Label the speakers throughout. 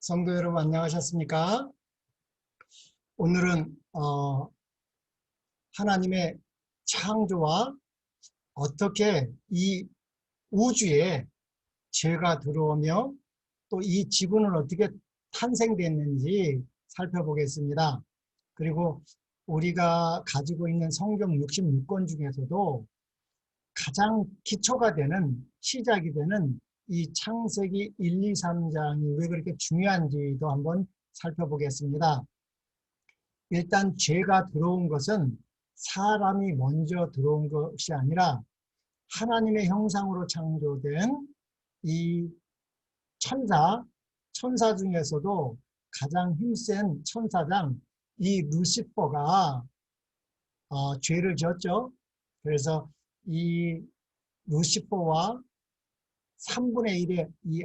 Speaker 1: 성도 여러분 안녕하셨습니까? 오늘은 하나님의 창조와 어떻게 이 우주에 죄가 들어오며 또 이 지구는 어떻게 탄생됐는지 살펴보겠습니다. 그리고 우리가 가지고 있는 성경 66권 중에서도 가장 기초가 되는 시작이 되는 이 창세기 1, 2, 3장이 왜 그렇게 중요한지도 한번 살펴보겠습니다. 일단 죄가 들어온 것은 사람이 먼저 들어온 것이 아니라 하나님의 형상으로 창조된 이 천사 중에서도 가장 힘센 천사장 이 루시퍼가 죄를 지었죠. 그래서 이 루시퍼와 3분의 1의 이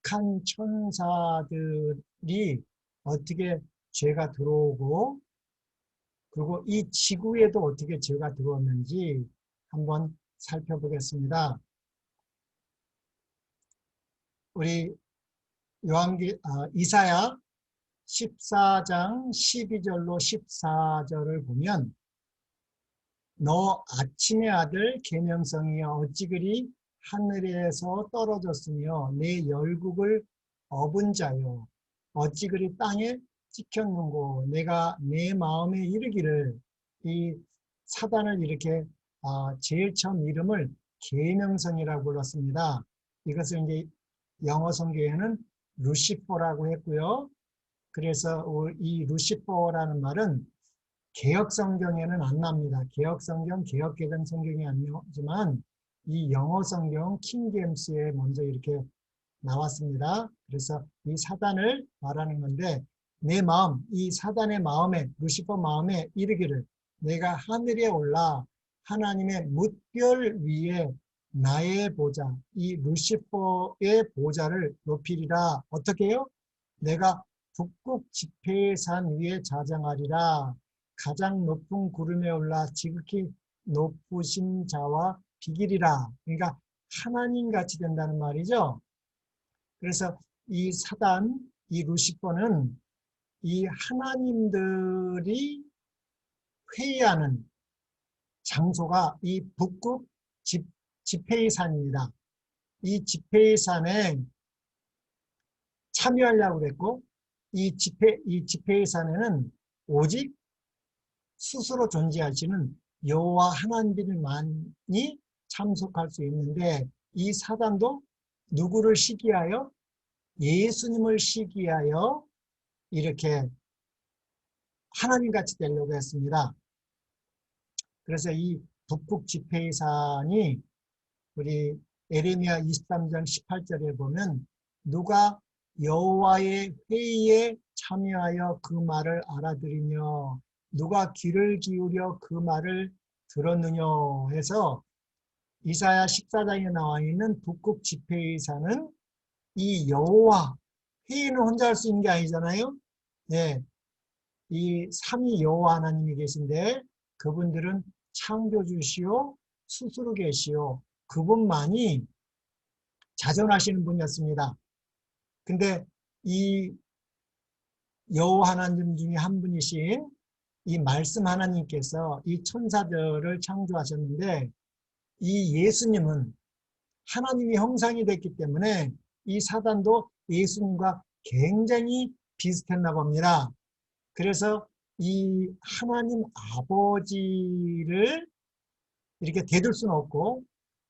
Speaker 1: 악한 천사들이 어떻게 죄가 들어오고 그리고 이 지구에도 어떻게 죄가 들어왔는지 한번 살펴보겠습니다. 우리 이사야 14장 12절로 14절을 보면 너 아침의 아들 계명성이여 어찌 그리 하늘에서 떨어졌으며 내 열국을 업은 자여 어찌 그리 땅에 찍혔는고 내가 내 마음에 이르기를 이 사단을 이렇게 제일 처음 이름을 계명성이라고 불렀습니다. 이것을 이제 영어 성경에는 루시퍼라고 했고요. 그래서 이 루시퍼라는 말은 개역 성경에는 안 납니다. 개역 성경, 개역개정 성경이 안 나오지만 이 영어 성경 킹제임스에 먼저 이렇게 나왔습니다. 그래서 이 사단을 말하는 건데 내 마음, 이 사단의 마음에 루시퍼 마음에 이르기를 내가 하늘에 올라 하나님의 뭇별 위에 나의 보좌, 이 루시퍼의 보좌를 높이리라. 어떻게 해요? 내가 북극 지폐의 산 위에 자장하리라. 가장 높은 구름에 올라 지극히 높으신 자와 비기리라. 그러니까 하나님같이 된다는 말이죠. 그래서 이 사단, 이 루시퍼는 이 하나님들이 회의하는 장소가 이 북극 지폐의 산입니다. 이 지폐의 산에 참여하려고 그랬고 이 지폐의 산에는 오직 스스로 존재하시는 여호와 하나님들만이 참석할 수 있는데 이 사단도 누구를 시기하여? 예수님을 시기하여 이렇게 하나님같이 되려고 했습니다. 그래서 이 북극 지폐의 산이 우리 에레미야 23장 18절에 보면 누가 여호와의 회의에 참여하여 그 말을 알아들으며 누가 귀를 기울여 그 말을 들었느냐 해서 이사야 14장에 나와 있는 북극 지폐의 산은 이 여호와 회의는 혼자 할 수 있는 게 아니잖아요. 네, 이 삼위 여호와 하나님이 계신데 그분들은 창조주시오 스스로 계시오 그분만이 자존하시는 분이었습니다. 근데 이 여호와 하나님 중에 한 분이신 이 말씀 하나님께서 이 천사들을 창조하셨는데 이 예수님은 하나님이 형상이 됐기 때문에 이 사단도 예수님과 굉장히 비슷했나 봅니다. 그래서 이 하나님 아버지를 이렇게 대들 수는 없고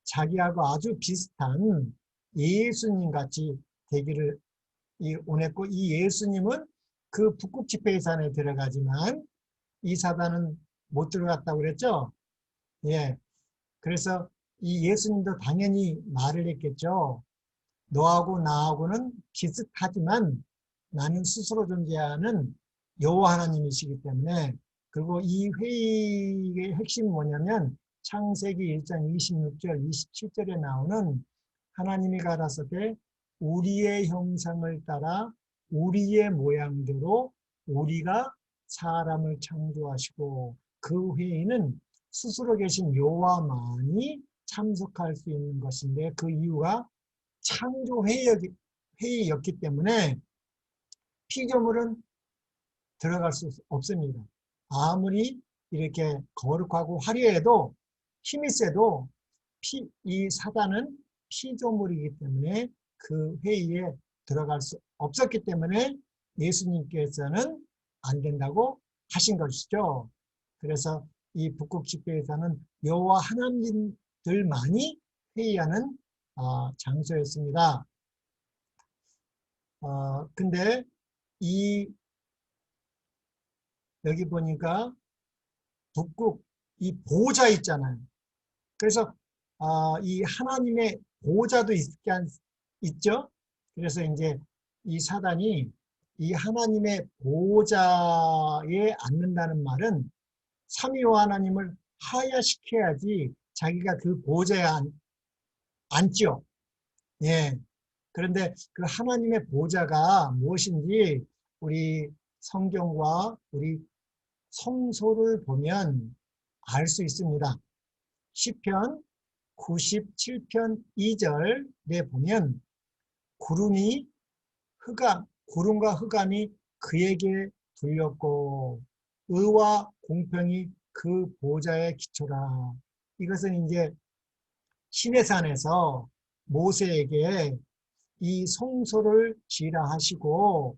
Speaker 1: 자기하고 아주 비슷한 예수님 같이 되기를 원했고 이 예수님은 그 북극 지폐의 산에 들어가지만 이 사단은 못 들어갔다고 그랬죠. 예. 그래서 이 예수님도 당연히 말을 했겠죠. 너하고 나하고는 비슷하지만 나는 스스로 존재하는 여호와 하나님이시기 때문에 그리고 이 회의의 핵심이 뭐냐면 창세기 1장 26절 27절에 나오는 하나님이 가라사대 우리의 형상을 따라 우리의 모양대로 우리가 사람을 창조하시고 그 회의는 스스로 계신 여호와만이 참석할 수 있는 것인데 그 이유가 창조 회의였기 때문에 피조물은 들어갈 수 없습니다. 아무리 이렇게 거룩하고 화려해도 힘이 세도 이 사단은 피조물이기 때문에 그 회의에 들어갈 수 없었기 때문에 예수님께서는 안 된다고 하신 것이죠. 그래서 이 북극 집회에서는 여호와 하나님들만이 회의하는 장소였습니다. 근데 여기 보니까 북극 이 보좌 있잖아요. 그래서 이 하나님의 보좌도 있죠. 그래서 이제 이 사단이 이 하나님의 보좌에 앉는다는 말은 삼위오 하나님을 하야시켜야지 자기가 그 보좌에 앉죠. 예. 그런데 그 하나님의 보좌가 무엇인지 우리 성경과 우리 성소를 보면 알 수 있습니다. 시편 97편 2절에 보면 구름과 흑암이 그에게 둘렸고 의와 공평이 그 보좌의 기초라. 이것은 이제 시내산에서 모세에게 이 성소를 지으라 하시고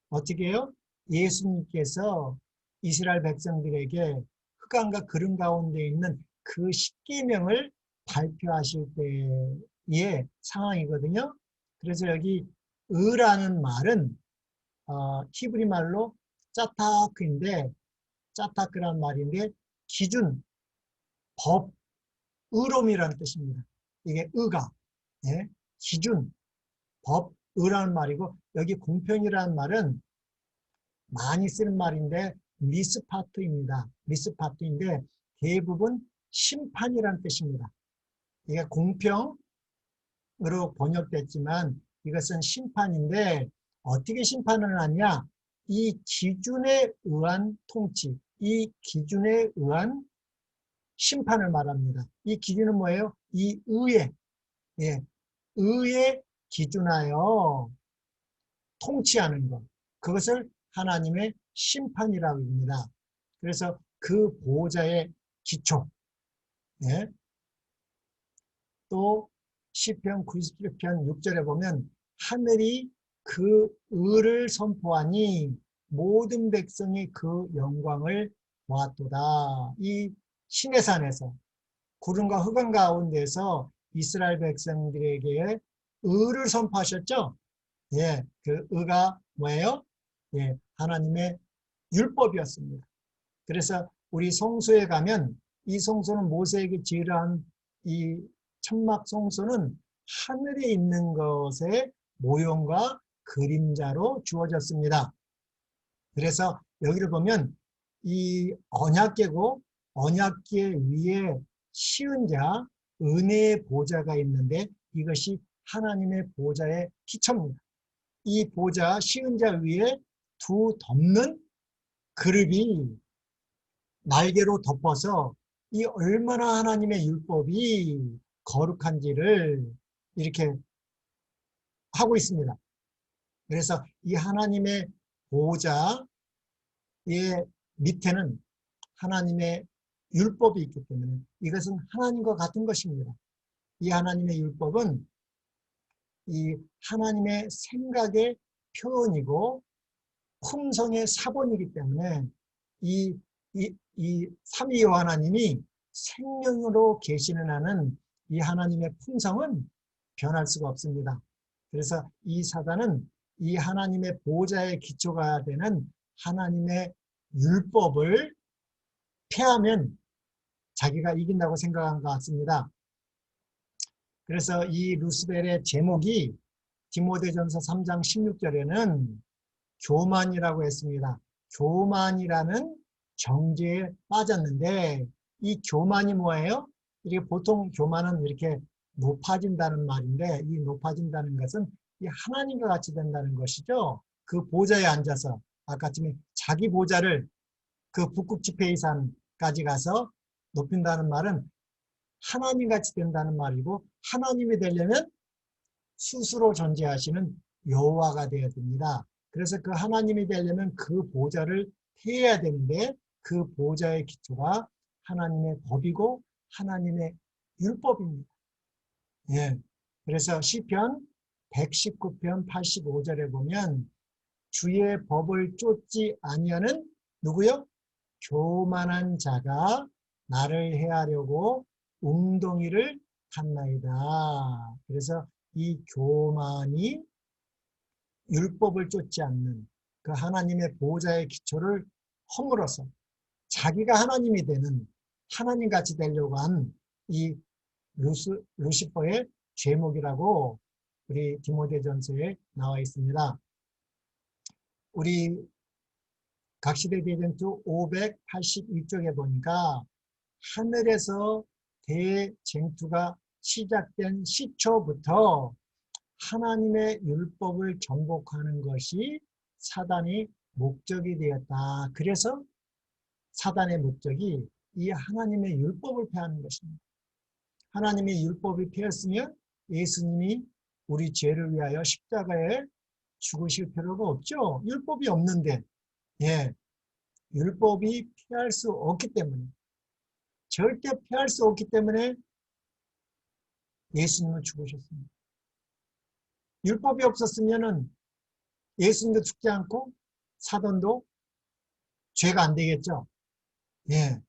Speaker 1: 어떻게 해요? 예수님께서 이스라엘 백성들에게 흑암과 구름 가운데 있는 그 십계명을 발표하실 때의 상황이거든요. 그래서 여기 의라는 말은 히브리 말로 짜타크란 말인데 기준, 법, 의로움이라는 뜻입니다. 이게 의가, 예? 기준, 법, 의라는 말이고 여기 공평이라는 말은 많이 쓰는 말인데 미스파트입니다. 미스파트인데 대부분 심판이라는 뜻입니다. 이게 공평으로 번역됐지만 이것은 심판인데 어떻게 심판을 하냐? 이 기준에 의한 통치, 이 기준에 의한 심판을 말합니다. 이 기준은 뭐예요? 이 의에 기준하여 통치하는 것. 그것을 하나님의 심판이라고 합니다. 그래서 그 보호자의 기초. 예. 또 시편 97편 6절에 보면 하늘이 그 의를 선포하니 모든 백성이 그 영광을 보았도다. 이 시내산에서 구름과 흑암 가운데서 이스라엘 백성들에게 의를 선포하셨죠. 예, 그 의가 뭐예요? 예, 하나님의 율법이었습니다. 그래서 우리 성소에 가면 이 성소는 모세에게 지으란 이 천막 성소는 하늘에 있는 것의 모형과 그림자로 주어졌습니다. 그래서 여기를 보면 이 언약궤고 언약궤 위에 시은 자, 은혜의 보좌가 있는데 이것이 하나님의 보좌의 기초입니다. 이 보좌 시은 자 위에 두 덮는 그룹이 날개로 덮어서 이 얼마나 하나님의 율법이 거룩한지를 이렇게 하고 있습니다. 그래서 이 하나님의 보좌의 밑에는 하나님의 율법이 있기 때문에 이것은 하나님과 같은 것입니다. 이 하나님의 율법은 이 하나님의 생각의 표현이고 품성의 사본이기 때문에 이 삼위오 하나님이 생명으로 계시는 한은 이 하나님의 품성은 변할 수가 없습니다. 그래서 이 사단은 이 하나님의 보좌의 기초가 되는 하나님의 율법을 폐하면 자기가 이긴다고 생각한 것 같습니다. 그래서 이 루스벨의 제목이 디모데전서 3장 16절에는 교만이라고 했습니다. 교만이라는 정죄에 빠졌는데 이 교만이 뭐예요? 이게 보통 교만은 이렇게 높아진다는 말인데 이 높아진다는 것은 이 하나님과 같이 된다는 것이죠. 그 보좌에 앉아서 아까쯤에 자기 보좌를 그 북극 지폐의산까지 가서 높인다는 말은 하나님같이 된다는 말이고 하나님이 되려면 스스로 존재하시는 여호와가 되어야 됩니다. 그래서 그 하나님이 되려면 그 보좌를 피해야 되는데 그 보좌의 기초가 하나님의 법이고 하나님의 율법입니다. 예. 그래서 시편 119편 85절에 보면 주의 법을 쫓지 아니하는 누구요? 교만한 자가 나를 해하려고 웅덩이를 탔나이다. 그래서 이 교만이 율법을 쫓지 않는 그 하나님의 보호자의 기초를 허물어서 자기가 하나님이 되는 하나님같이 되려고 한 이 루시퍼의 죄목이라고 우리 디모데전서에 나와 있습니다. 우리 각시대대전투 581쪽에 보니까 하늘에서 대쟁투가 시작된 시초부터 하나님의 율법을 정복하는 것이 사단의 목적이 되었다. 그래서 사단의 목적이 이 하나님의 율법을 폐하는 것입니다. 하나님의 율법이 폐했으면 예수님이 우리 죄를 위하여 십자가에 죽으실 필요가 없죠. 율법이 없는데, 예, 율법이 피할 수 없기 때문에, 절대 피할 수 없기 때문에 예수님은 죽으셨습니다. 율법이 없었으면은 예수님도 죽지 않고 사단도 죄가 안 되겠죠. 예.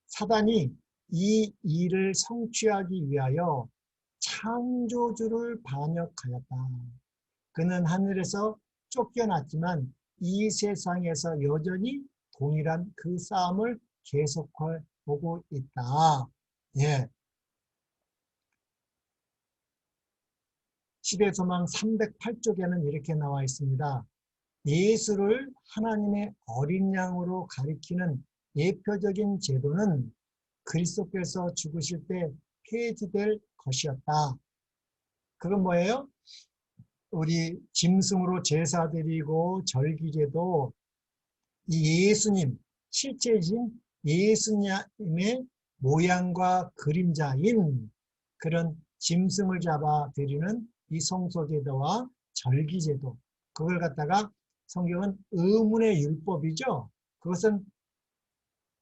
Speaker 1: 사단이 이 일을 성취하기 위하여 창조주를 반역하였다. 그는 하늘에서 쫓겨났지만 이 세상에서 여전히 동일한 그 싸움을 계속하고 있다. 예. 시대소망 308쪽에는 이렇게 나와 있습니다. 예수를 하나님의 어린 양으로 가리키는 예표적인 제도는 그리스도께서 죽으실 때 폐지될 것이었다. 그건 뭐예요? 우리 짐승으로 제사 드리고 절기제도 이 예수님, 실제이신 예수님의 모양과 그림자인 그런 짐승을 잡아 드리는 이 성소제도와 절기제도, 그걸 갖다가 성경은 의문의 율법이죠. 그것은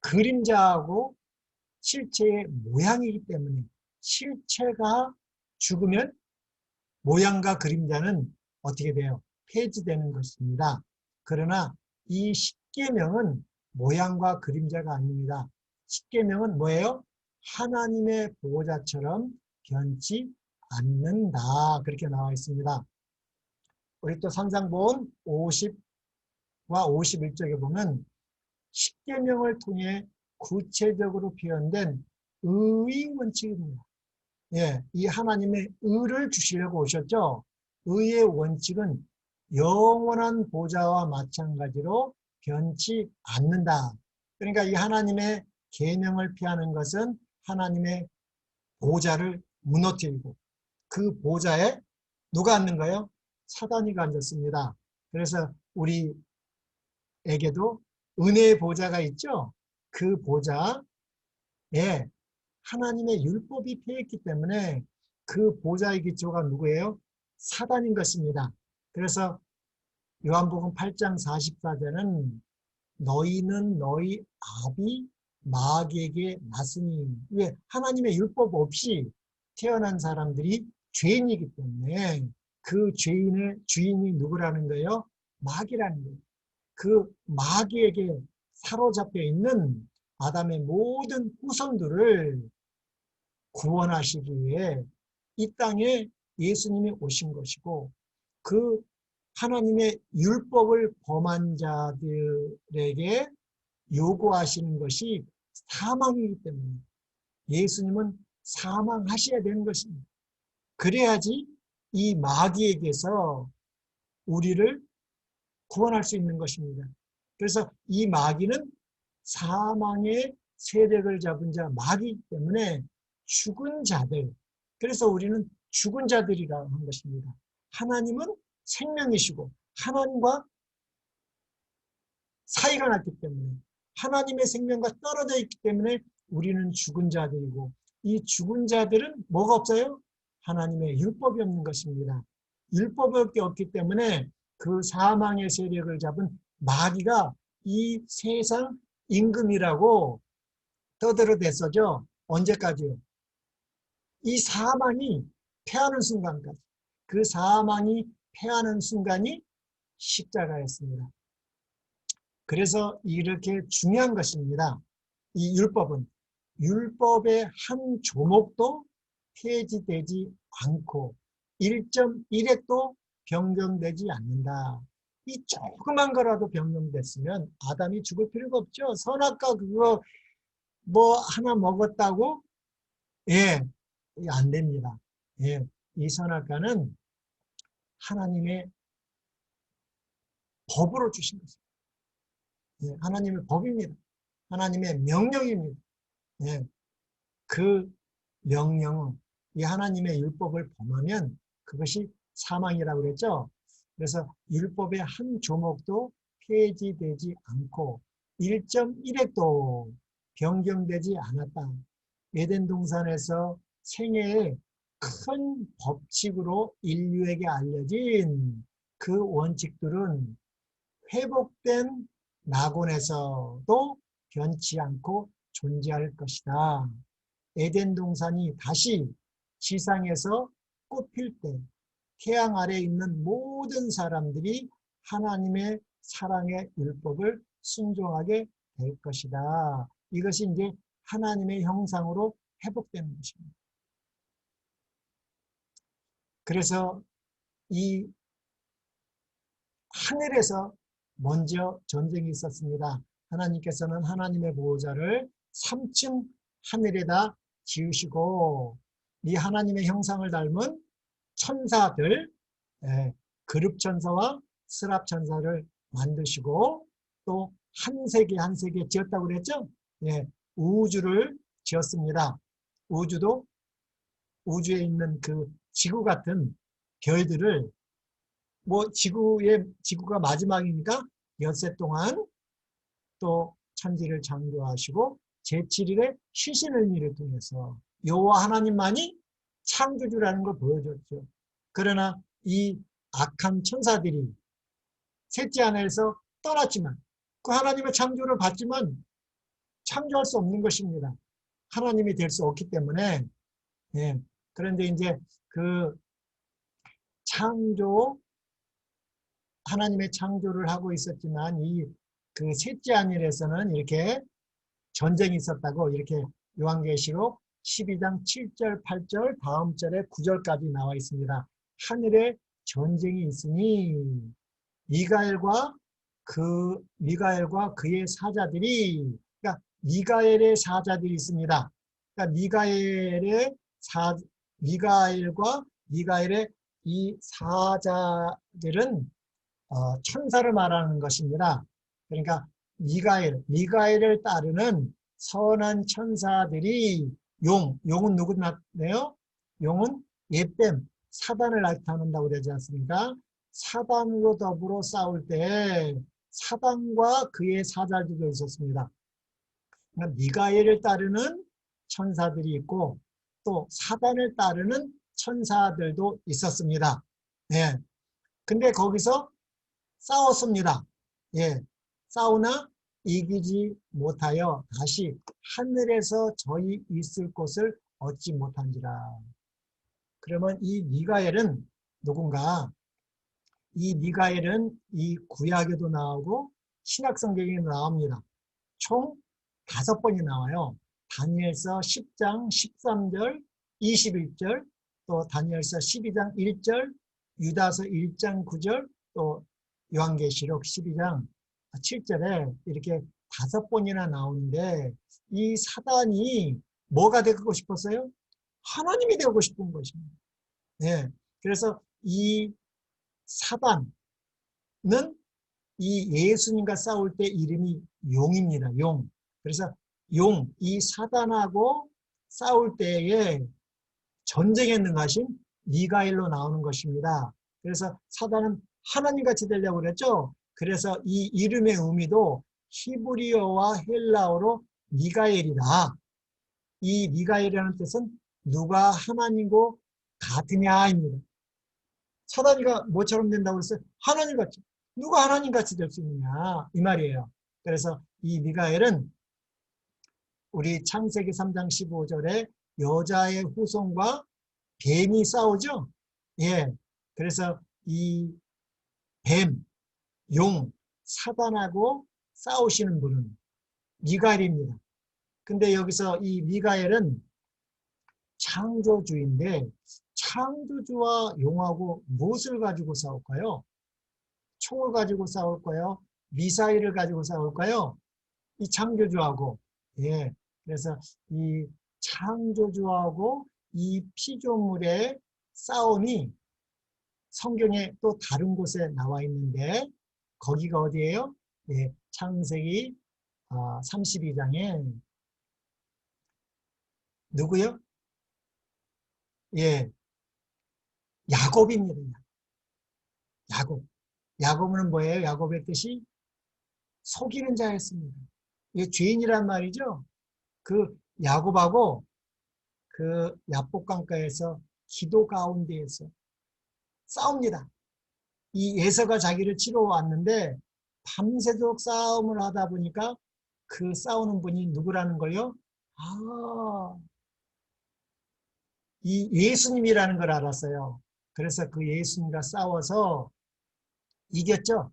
Speaker 1: 그림자하고 실체의 모양이기 때문에 실체가 죽으면 모양과 그림자는 어떻게 돼요? 폐지되는 것입니다. 그러나 이 십계명은 모양과 그림자가 아닙니다. 십계명은 뭐예요? 하나님의 보호자처럼 변치 않는다. 그렇게 나와 있습니다. 우리 또 상상본 50과 51쪽에 보면 십계명을 통해 구체적으로 표현된 의의 원칙입니다. 예, 이 하나님의 의를 주시려고 오셨죠. 의의 원칙은 영원한 보좌와 마찬가지로 변치 않는다. 그러니까 이 하나님의 계명을 피하는 것은 하나님의 보좌를 무너뜨리고 그 보좌에 누가 앉는가요? 사단이 앉았습니다. 그래서 우리에게도 은혜의 보좌가 있죠. 그 보좌에 하나님의 율법이 피했기 때문에 그 보좌의 기초가 누구예요? 사단인 것입니다. 그래서 요한복음 8장 44절은 너희는 너희 아비 마귀에게 났으니, 왜? 하나님의 율법 없이 태어난 사람들이 죄인이기 때문에 그 죄인의 주인이 누구라는 거예요? 마귀라는 거예요. 그 마귀에게 사로잡혀 있는 아담의 모든 후손들을 구원하시기 위해 이 땅에 예수님이 오신 것이고, 그 하나님의 율법을 범한 자들에게 요구하시는 것이 사망이기 때문에 예수님은 사망하셔야 되는 것입니다. 그래야지 이 마귀에게서 우리를 구원할 수 있는 것입니다. 그래서 이 마귀는 사망의 세력을 잡은 자 마귀이기 때문에 죽은 자들, 그래서 우리는 죽은 자들이라 한 것입니다. 하나님은 생명이시고 하나님과 사이가 났기 때문에, 하나님의 생명과 떨어져 있기 때문에 우리는 죽은 자들이고, 이 죽은 자들은 뭐가 없어요? 하나님의 율법이 없는 것입니다. 율법이 없기 때문에 그 사망의 세력을 잡은 마귀가 이 세상 임금이라고 떠들어댔어죠. 언제까지요? 이 사망이 패하는 순간까지. 그 사망이 패하는 순간이 십자가였습니다. 그래서 이렇게 중요한 것입니다. 이 율법은 율법의 한 조목도 폐지되지 않고 1.1획도 변경되지 않는다. 이 조그만 거라도 변경됐으면 아담이 죽을 필요가 없죠. 선악과 그거 뭐 하나 먹었다고? 예, 안 됩니다. 예, 이 선악과는 하나님의 법으로 주신 것입니다. 예, 하나님의 법입니다. 하나님의 명령입니다. 예, 그 명령은 이 하나님의 율법을 범하면 그것이 사망이라고 그랬죠. 그래서 율법의 한 조목도 폐지되지 않고 1.1획도 변경되지 않았다. 에덴 동산에서 생애의 큰 법칙으로 인류에게 알려진 그 원칙들은 회복된 낙원에서도 변치 않고 존재할 것이다. 에덴 동산이 다시 지상에서 꽃필 때 태양 아래에 있는 모든 사람들이 하나님의 사랑의 율법을 순종하게 될 것이다. 이것이 이제 하나님의 형상으로 회복되는 것입니다. 그래서 이 하늘에서 먼저 전쟁이 있었습니다. 하나님께서는 하나님의 보호자를 3층 하늘에다 지으시고 이 하나님의 형상을 닮은 천사들, 그룹천사와 스랍천사를 만드시고 또 한 세계 한 세계 지었다고 그랬죠? 예, 우주를 지었습니다. 우주도 우주에 있는 그 지구 같은 별들을 뭐 지구가 마지막이니까 엿새 동안 또 천지를 창조하시고 제7일에 쉬시는 일을 통해서 여호와 하나님만이 창조주라는 걸 보여줬죠. 그러나 이 악한 천사들이 셋째 하늘에서 떠났지만 그 하나님의 창조를 받지만 창조할 수 없는 것입니다. 하나님이 될 수 없기 때문에. 예. 그런데 이제 그 하나님의 창조를 하고 있었지만 이 그 셋째 하늘에서는 이렇게 전쟁이 있었다고 이렇게 요한계시록 12장 7절, 8절, 다음 절에 9절까지 나와 있습니다. 하늘에 전쟁이 있으니 미가엘과 그의 사자들이, 그러니까 미가엘의 사자들이 있습니다. 그러니까 미가엘의 이 사자들은 천사를 말하는 것입니다. 그러니까 미가엘을 따르는 선한 천사들이 용은 누구 나타내요? 용은 옛뱀, 사단을 나타낸다고 그러지 않습니까? 사단으로 더불어 싸울 때 사단과 그의 사자들도 있었습니다. 그러니까 미가엘을 따르는 천사들이 있고 또 사단을 따르는 천사들도 있었습니다. 예. 근데 거기서 싸웠습니다. 예. 싸우나 이기지 못하여 다시 하늘에서 저희 있을 곳을 얻지 못한지라. 그러면 이 미가엘은 누군가? 이 미가엘은 이 구약에도 나오고 신약성경에도 나옵니다. 총 5번이 나와요. 다니엘서 10장 13절, 21절, 또 다니엘서 12장 1절, 유다서 1장 9절, 또 요한계시록 12장 7절에 이렇게 5번이나 나오는데 이 사단이 뭐가 되고 싶었어요? 하나님이 되고 싶은 것입니다. 네. 그래서 이 사단은 이 예수님과 싸울 때 이름이 용입니다. 용. 그래서 이 사단하고 싸울 때에 전쟁에 능하신 미가엘로 나오는 것입니다. 그래서 사단은 하나님같이 되려고 그랬죠. 그래서 이 이름의 의미도 히브리어와 헬라어로 미가엘이다. 이 미가엘이라는 뜻은 누가 하나님과 같으냐입니다. 사단이가 뭐처럼 된다고 그랬어요? 하나님 같이. 누가 하나님 같이 될 수 있느냐 이 말이에요. 그래서 이 미가엘은 우리 창세기 3장 15절에 여자의 후손과 뱀이 싸우죠. 예. 그래서 이 뱀, 용, 사단하고 싸우시는 분은 미가엘입니다. 근데 여기서 이 미가엘은 창조주인데 창조주와 용하고 무엇을 가지고 싸울까요? 총을 가지고 싸울까요? 미사일을 가지고 싸울까요? 이 창조주하고. 예. 그래서 이 창조주하고 이 피조물의 싸움이 성경에 또 다른 곳에 나와 있는데 거기가 어디예요? 예. 창세기 32장에 누구요? 예. 야곱입니다. 야곱. 야곱은 뭐예요? 야곱의 뜻이 속이는 자였습니다. 이게 죄인이란 말이죠. 그 야곱하고 그 야복강가에서 기도 가운데에서 싸웁니다. 이 에서가 자기를 치러 왔는데 밤새도록 싸움을 하다 보니까 그 싸우는 분이 누구라는 걸요? 이 예수님이라는 걸 알았어요. 그래서 그 예수님과 싸워서 이겼죠.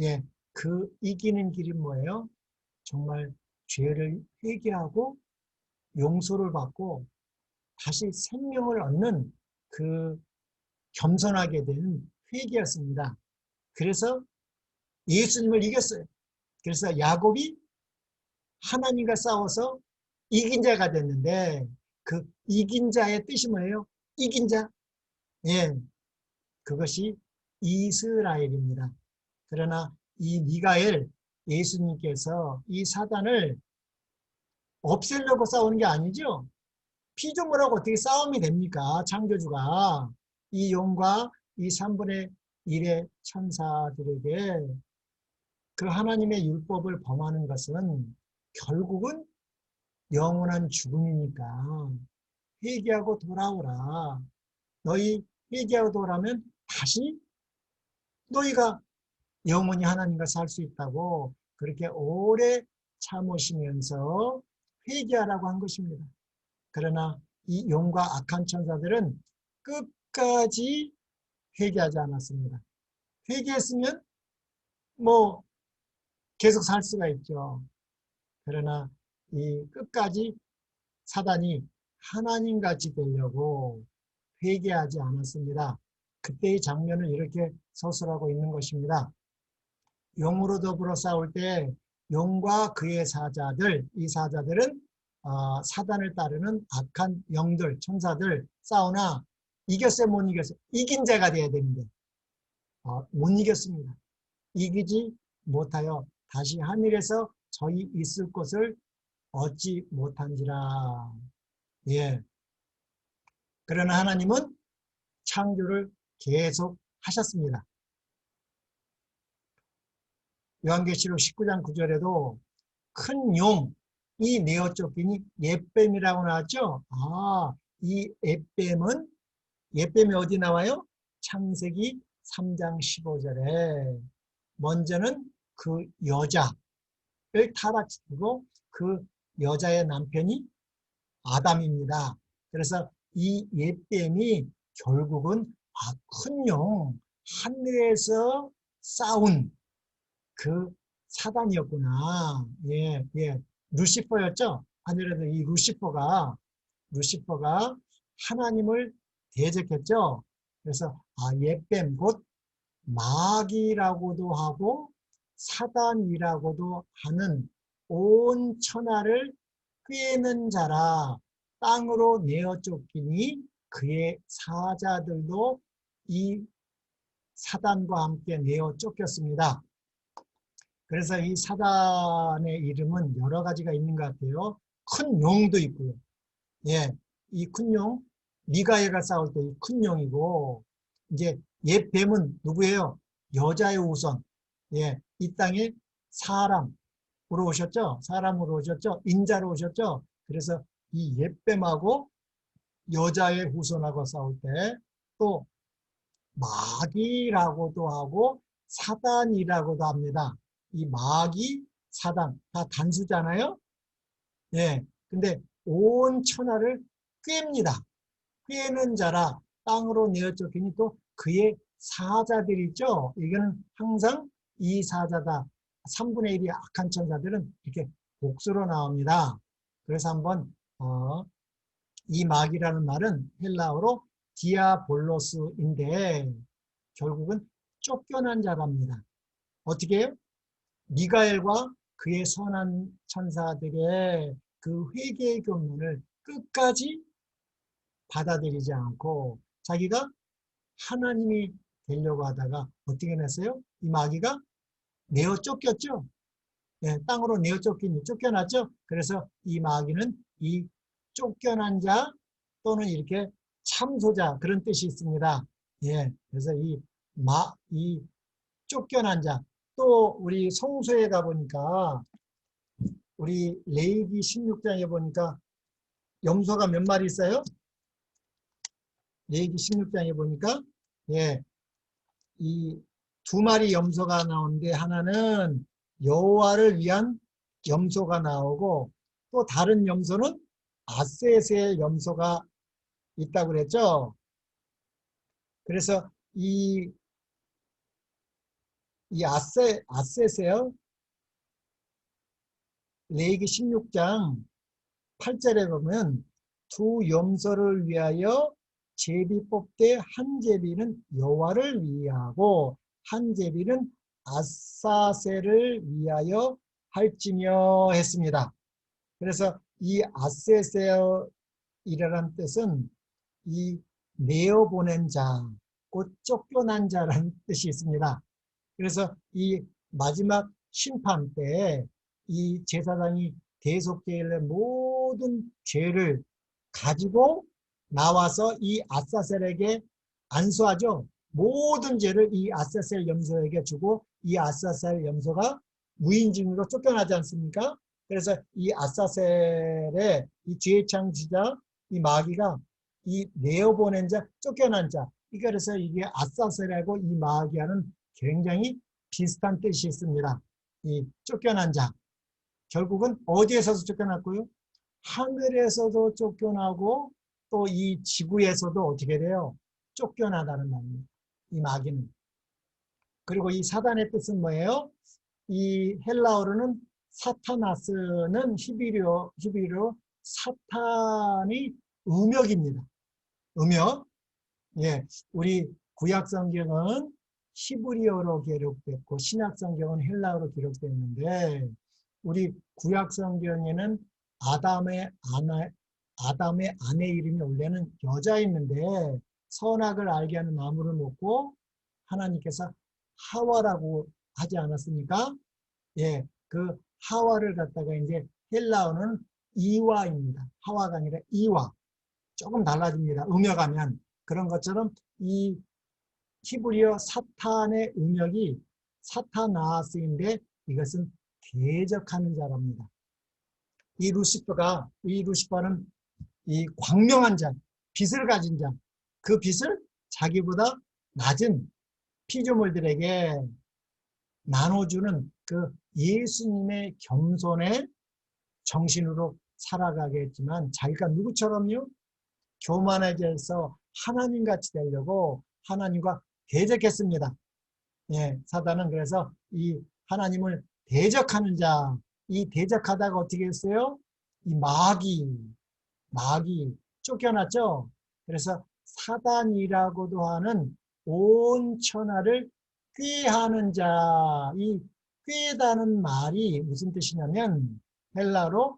Speaker 1: 예, 그 이기는 길이 뭐예요? 정말 죄를 회개하고 용서를 받고 다시 생명을 얻는 그 겸손하게 된 회개였습니다. 그래서 예수님을 이겼어요. 그래서 야곱이 하나님과 싸워서 이긴 자가 됐는데 그 이긴 자의 뜻이 뭐예요? 이긴 자. 예, 그것이 이스라엘입니다. 그러나 이 미가엘 예수님께서 이 사단을 없애려고 싸우는 게 아니죠. 피조물하고 어떻게 싸움이 됩니까? 창조주가 이 용과 이 3분의 1의 천사들에게 그 하나님의 율법을 범하는 것은 결국은 영원한 죽음이니까 회개하고 돌아오라. 너희 회개하고 돌아오면 다시 너희가 영원히 하나님과 살 수 있다고 그렇게 오래 참으시면서 회개하라고 한 것입니다. 그러나 이 용과 악한 천사들은 끝까지 회개하지 않았습니다. 회개했으면 뭐 계속 살 수가 있죠. 그러나 이 끝까지 사단이 하나님같이 되려고 회개하지 않았습니다. 그때의 장면을 이렇게 서술하고 있는 것입니다. 용으로 더불어 싸울 때 용과 그의 사자들, 이 사자들은 사단을 따르는 악한 영들, 천사들 싸우나 이겼어요, 못 이겼어요? 이긴 자가 돼야 되는데 못 이겼습니다. 이기지 못하여 다시 하늘에서 저희 있을 곳을 얻지 못한지라. 예. 그러나 하나님은 창조를 계속 하셨습니다. 요한계시록 19장 9절에도 큰 용이 내어 쫓기니 옅뱀이라고 나왔죠. 이 옅뱀이 어디 나와요? 창세기 3장 15절에 먼저는 그 여자를 타락시키고 그 여자의 남편이 아담입니다. 그래서 이 옅뱀이 결국은 큰 용, 하늘에서 싸운 그 사단이었구나. 예, 예. 루시퍼였죠? 하늘에서 이 루시퍼가 하나님을 대적했죠? 그래서, 옅뱀, 곧 마귀라고도 하고 사단이라고도 하는 온 천하를 꿰는 자라 땅으로 내어 쫓기니 그의 사자들도 이 사단과 함께 내어 쫓겼습니다. 그래서 이 사단의 이름은 여러 가지가 있는 것 같아요. 큰 용도 있고요. 예, 이 큰 용, 미가엘과 싸울 때 이 큰 용이고, 이제 옛 뱀은 누구예요? 여자의 우선. 예, 이 땅에 사람으로 오셨죠? 사람으로 오셨죠? 인자로 오셨죠? 그래서 이 옛뱀하고 여자의 후손하고 싸울 때 또 마귀라고도 하고 사단이라고도 합니다. 이 마귀, 사단 다 단수잖아요. 예. 근데 온 천하를 꿰입니다. 꿰는 자라 땅으로 내어 쫓기니 또 그의 사자들이 있죠. 이거는 항상 이 사자다. 3분의 1이 악한 천사들은 이렇게 복수로 나옵니다. 그래서 한번 이 마귀라는 말은 헬라어로 디아볼로스인데 결국은 쫓겨난 자랍니다. 어떻게 해요? 미가엘과 그의 선한 천사들의 그 회개의 경륜을 끝까지 받아들이지 않고 자기가 하나님이 되려고 하다가 어떻게 했어요? 이 마귀가 내어 쫓겼죠. 네, 땅으로 내어 쫓겨났죠. 그래서 이 마귀는 이 쫓겨난 자 또는 이렇게 참소자 그런 뜻이 있습니다. 예, 그래서 이 쫓겨난 자, 또 우리 성소에 가보니까 우리 레위기 16장에 보니까 염소가 몇 마리 있어요? 레위기 16장에 보니까 예, 이 두 마리 염소가 나오는데 하나는 여호와를 위한 염소가 나오고 또 다른 염소는 아셋의 염소가 있다고 그랬죠. 그래서 이 아셋에요. 레위기 16장 8절에 보면 두 염소를 위하여 제비 뽑되 한 제비는 여호와를 위하고 한 제비는 아사셀을 위하여 할지며 했습니다. 그래서 이 아세세어이라는 뜻은 이 내어보낸 자, 곧 쫓겨난 자라는 뜻이 있습니다. 그래서 이 마지막 심판 때 이 제사장이 대속죄의 모든 죄를 가지고 나와서 이 아사셀에게 안수하죠. 모든 죄를 이 아사셀 염소에게 주고 이 아사셀 염소가 무인징으로 쫓겨나지 않습니까? 그래서 이 아사셀의 이 죄의 창시자 이 마귀가 이 내어보낸 자, 쫓겨난 자. 그래서 이게 아사셀하고 이 마귀와는 굉장히 비슷한 뜻이 있습니다. 이 쫓겨난 자. 결국은 어디에서도 쫓겨났고요? 하늘에서도 쫓겨나고 또 이 지구에서도 어떻게 돼요? 쫓겨나다는 말입니다. 이 마귀는. 그리고 이 사단의 뜻은 뭐예요? 이 헬라어로는 사타나스는 히브리어 사탄이 음역입니다. 음역. 예, 우리 구약 성경은 히브리어로 기록됐고 신약 성경은 헬라어로 기록됐는데 우리 구약 성경에는 아담의 아내 이름이 원래는 여자였는데 선악을 알게 하는 나무를 먹고 하나님께서 하와라고 하지 않았습니까? 예, 그 하와를 갖다가 이제 헬라어는 이와입니다. 하와가 아니라 이와. 조금 달라집니다. 음역하면. 그런 것처럼 이 히브리어 사탄의 음역이 사타나스인데 이것은 대적하는 자랍니다. 이 루시퍼는 이 광명한 자, 빛을 가진 자, 그 빛을 자기보다 낮은 피조물들에게 나눠주는 그 예수님의 겸손의 정신으로 살아가게 했지만 자기가 누구처럼요? 교만해져서 하나님같이 되려고 하나님과 대적했습니다. 예, 사단은 그래서 이 하나님을 대적하는 자, 이 대적하다가 어떻게 했어요? 이 마귀 쫓겨났죠? 그래서 사단이라고도 하는 온 천하를 꾀하는 자, 이 꾀다는 말이 무슨 뜻이냐면 헬라로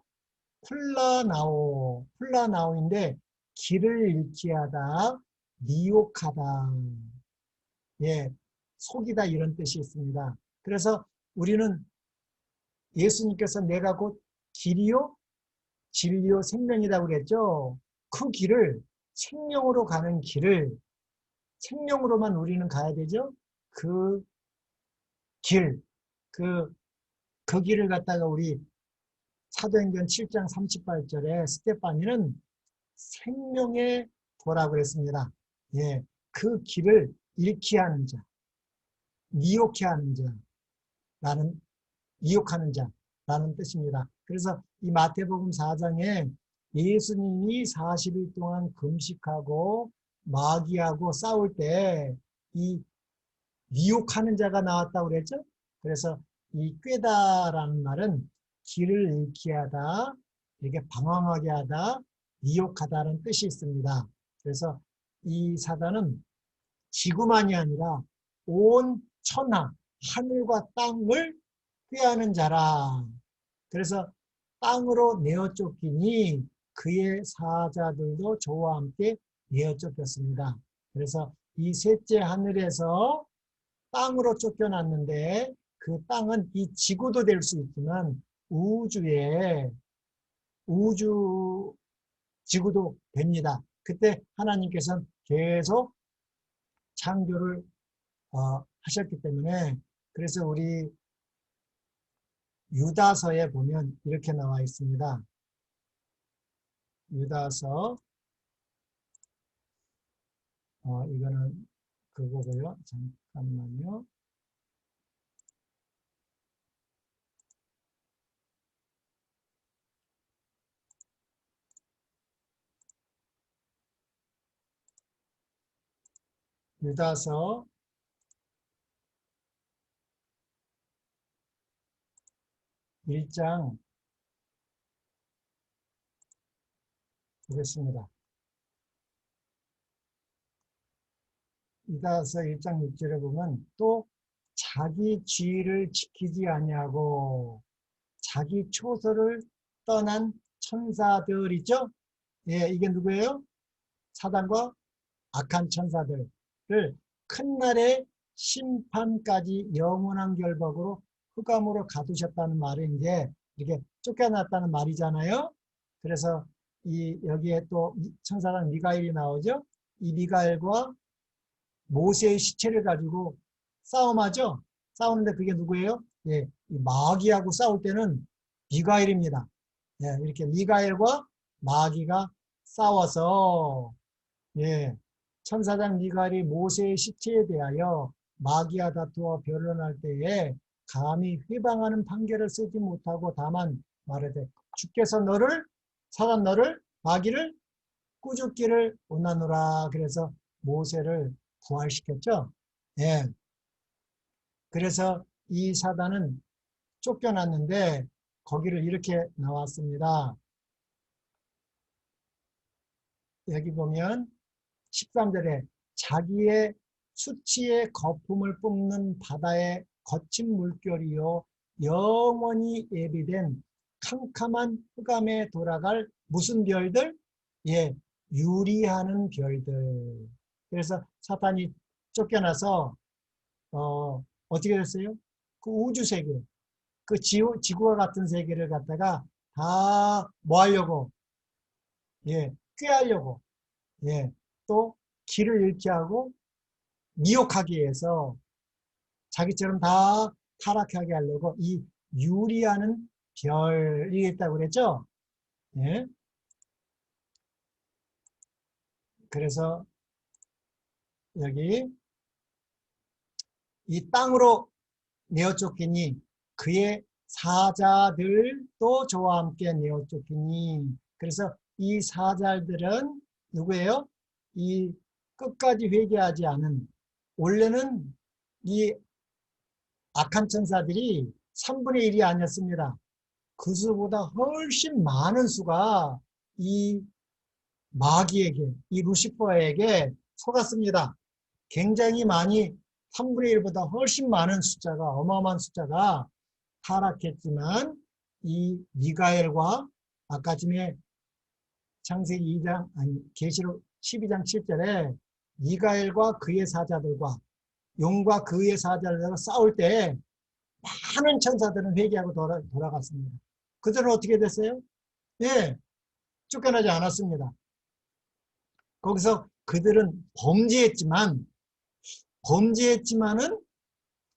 Speaker 1: 플라나오인데 길을 잃게 하다, 미혹하다, 예, 속이다 이런 뜻이 있습니다. 그래서 우리는 예수님께서 내가 곧 길이요, 진리요, 생명이라고 그랬죠. 그 길을 생명으로 가는 길을 생명으로만 우리는 가야 되죠. 그 길, 그, 그 길을 갖다가 우리 사도행전 7장 38절에 스테파니는 생명의 도라고 그랬습니다. 예, 그 길을 잃게 하는 자, 미혹해 하는 자라는, 미혹하는 자라는 뜻입니다. 그래서 이 마태복음 4장에 예수님이 40일 동안 금식하고 마귀하고 싸울 때 이 미혹하는 자가 나왔다고 그랬죠? 그래서 이 꾀다라는 말은 길을 잃게 하다, 이렇게 방황하게 하다, 미혹하다는 뜻이 있습니다. 그래서 이 사단은 지구만이 아니라 온 천하, 하늘과 땅을 꾀하는 자라. 그래서 땅으로 내어 쫓기니 그의 사자들도 저와 함께 내어 쫓겼습니다. 그래서 이 셋째 하늘에서 땅으로 쫓겨났는데 그 땅은 이 지구도 될 수 있지만 우주의 우주 지구도 됩니다. 그때 하나님께서는 계속 창조를 하셨기 때문에, 그래서 우리 유다서에 보면 이렇게 나와 있습니다. 유다서 이거는 그거고요. 잠깐만요. 유다서 1장 보겠습니다. 유다서 1장 6절에 보면 또 자기 지위를 지키지 아니하고 자기 초소를 떠난 천사들이죠. 예, 이게 누구예요? 사단과 악한 천사들을 큰 날의 심판까지 영원한 결박으로 흑암으로 가두셨다는 말은 이제 이렇게 쫓겨났다는 말이잖아요. 그래서 여기에 또 천사장 미가엘이 나오죠. 이 미가엘과 모세의 시체를 가지고 싸움하죠. 싸우는데 그게 누구예요? 예, 이 마귀하고 싸울 때는 미가엘입니다. 예, 이렇게 미가엘과 마귀가 싸워서, 예, 천사장 미가엘이 모세의 시체에 대하여 마귀와 다투어 변론할 때에 감히 회방하는 판결을 쓰지 못하고 다만 말하되 주께서 사단 너를 마귀를 꾸짖기를 원하노라. 그래서 모세를 부활시켰죠. 예. 그래서 이 사단은 쫓겨났는데 거기를 이렇게 나왔습니다. 여기 보면 13절에 자기의 수치의 거품을 뿜는 바다의 거친 물결이요 영원히 예비된 캄캄한 흑암에 돌아갈 무슨 별들? 예, 유리하는 별들. 그래서 사탄이 쫓겨나서 어떻게 됐어요? 그 우주 세계, 그 지구와 같은 세계를 갖다가 다 뭐 하려고? 예, 꾀하려고. 예, 또 길을 잃게 하고 미혹하기 위해서 자기처럼 다 타락하게 하려고 이 유리하는 별이 있다고 그랬죠? 예. 그래서 여기 이 땅으로 내어 쫓기니 그의 사자들도 저와 함께 내어 쫓기니, 그래서 이 사자들은 누구예요? 이 끝까지 회개하지 않은, 원래는 이 악한 천사들이 3분의 1이 아니었습니다. 그 수보다 훨씬 많은 수가 이 마귀에게, 이 루시퍼에게 속았습니다. 굉장히 많이, 3분의 1보다 훨씬 많은 숫자가, 어마어마한 숫자가 타락했지만 이 미가엘과 아까 전에 창세기 2장, 아니 계시록 12장 7절에 미가엘과 그의 사자들과 용과 그의 사자들과 싸울 때 많은 천사들은 회개하고 돌아갔습니다. 그들은 어떻게 됐어요? 예, 쫓겨나지 않았습니다. 거기서 그들은 범죄했지만은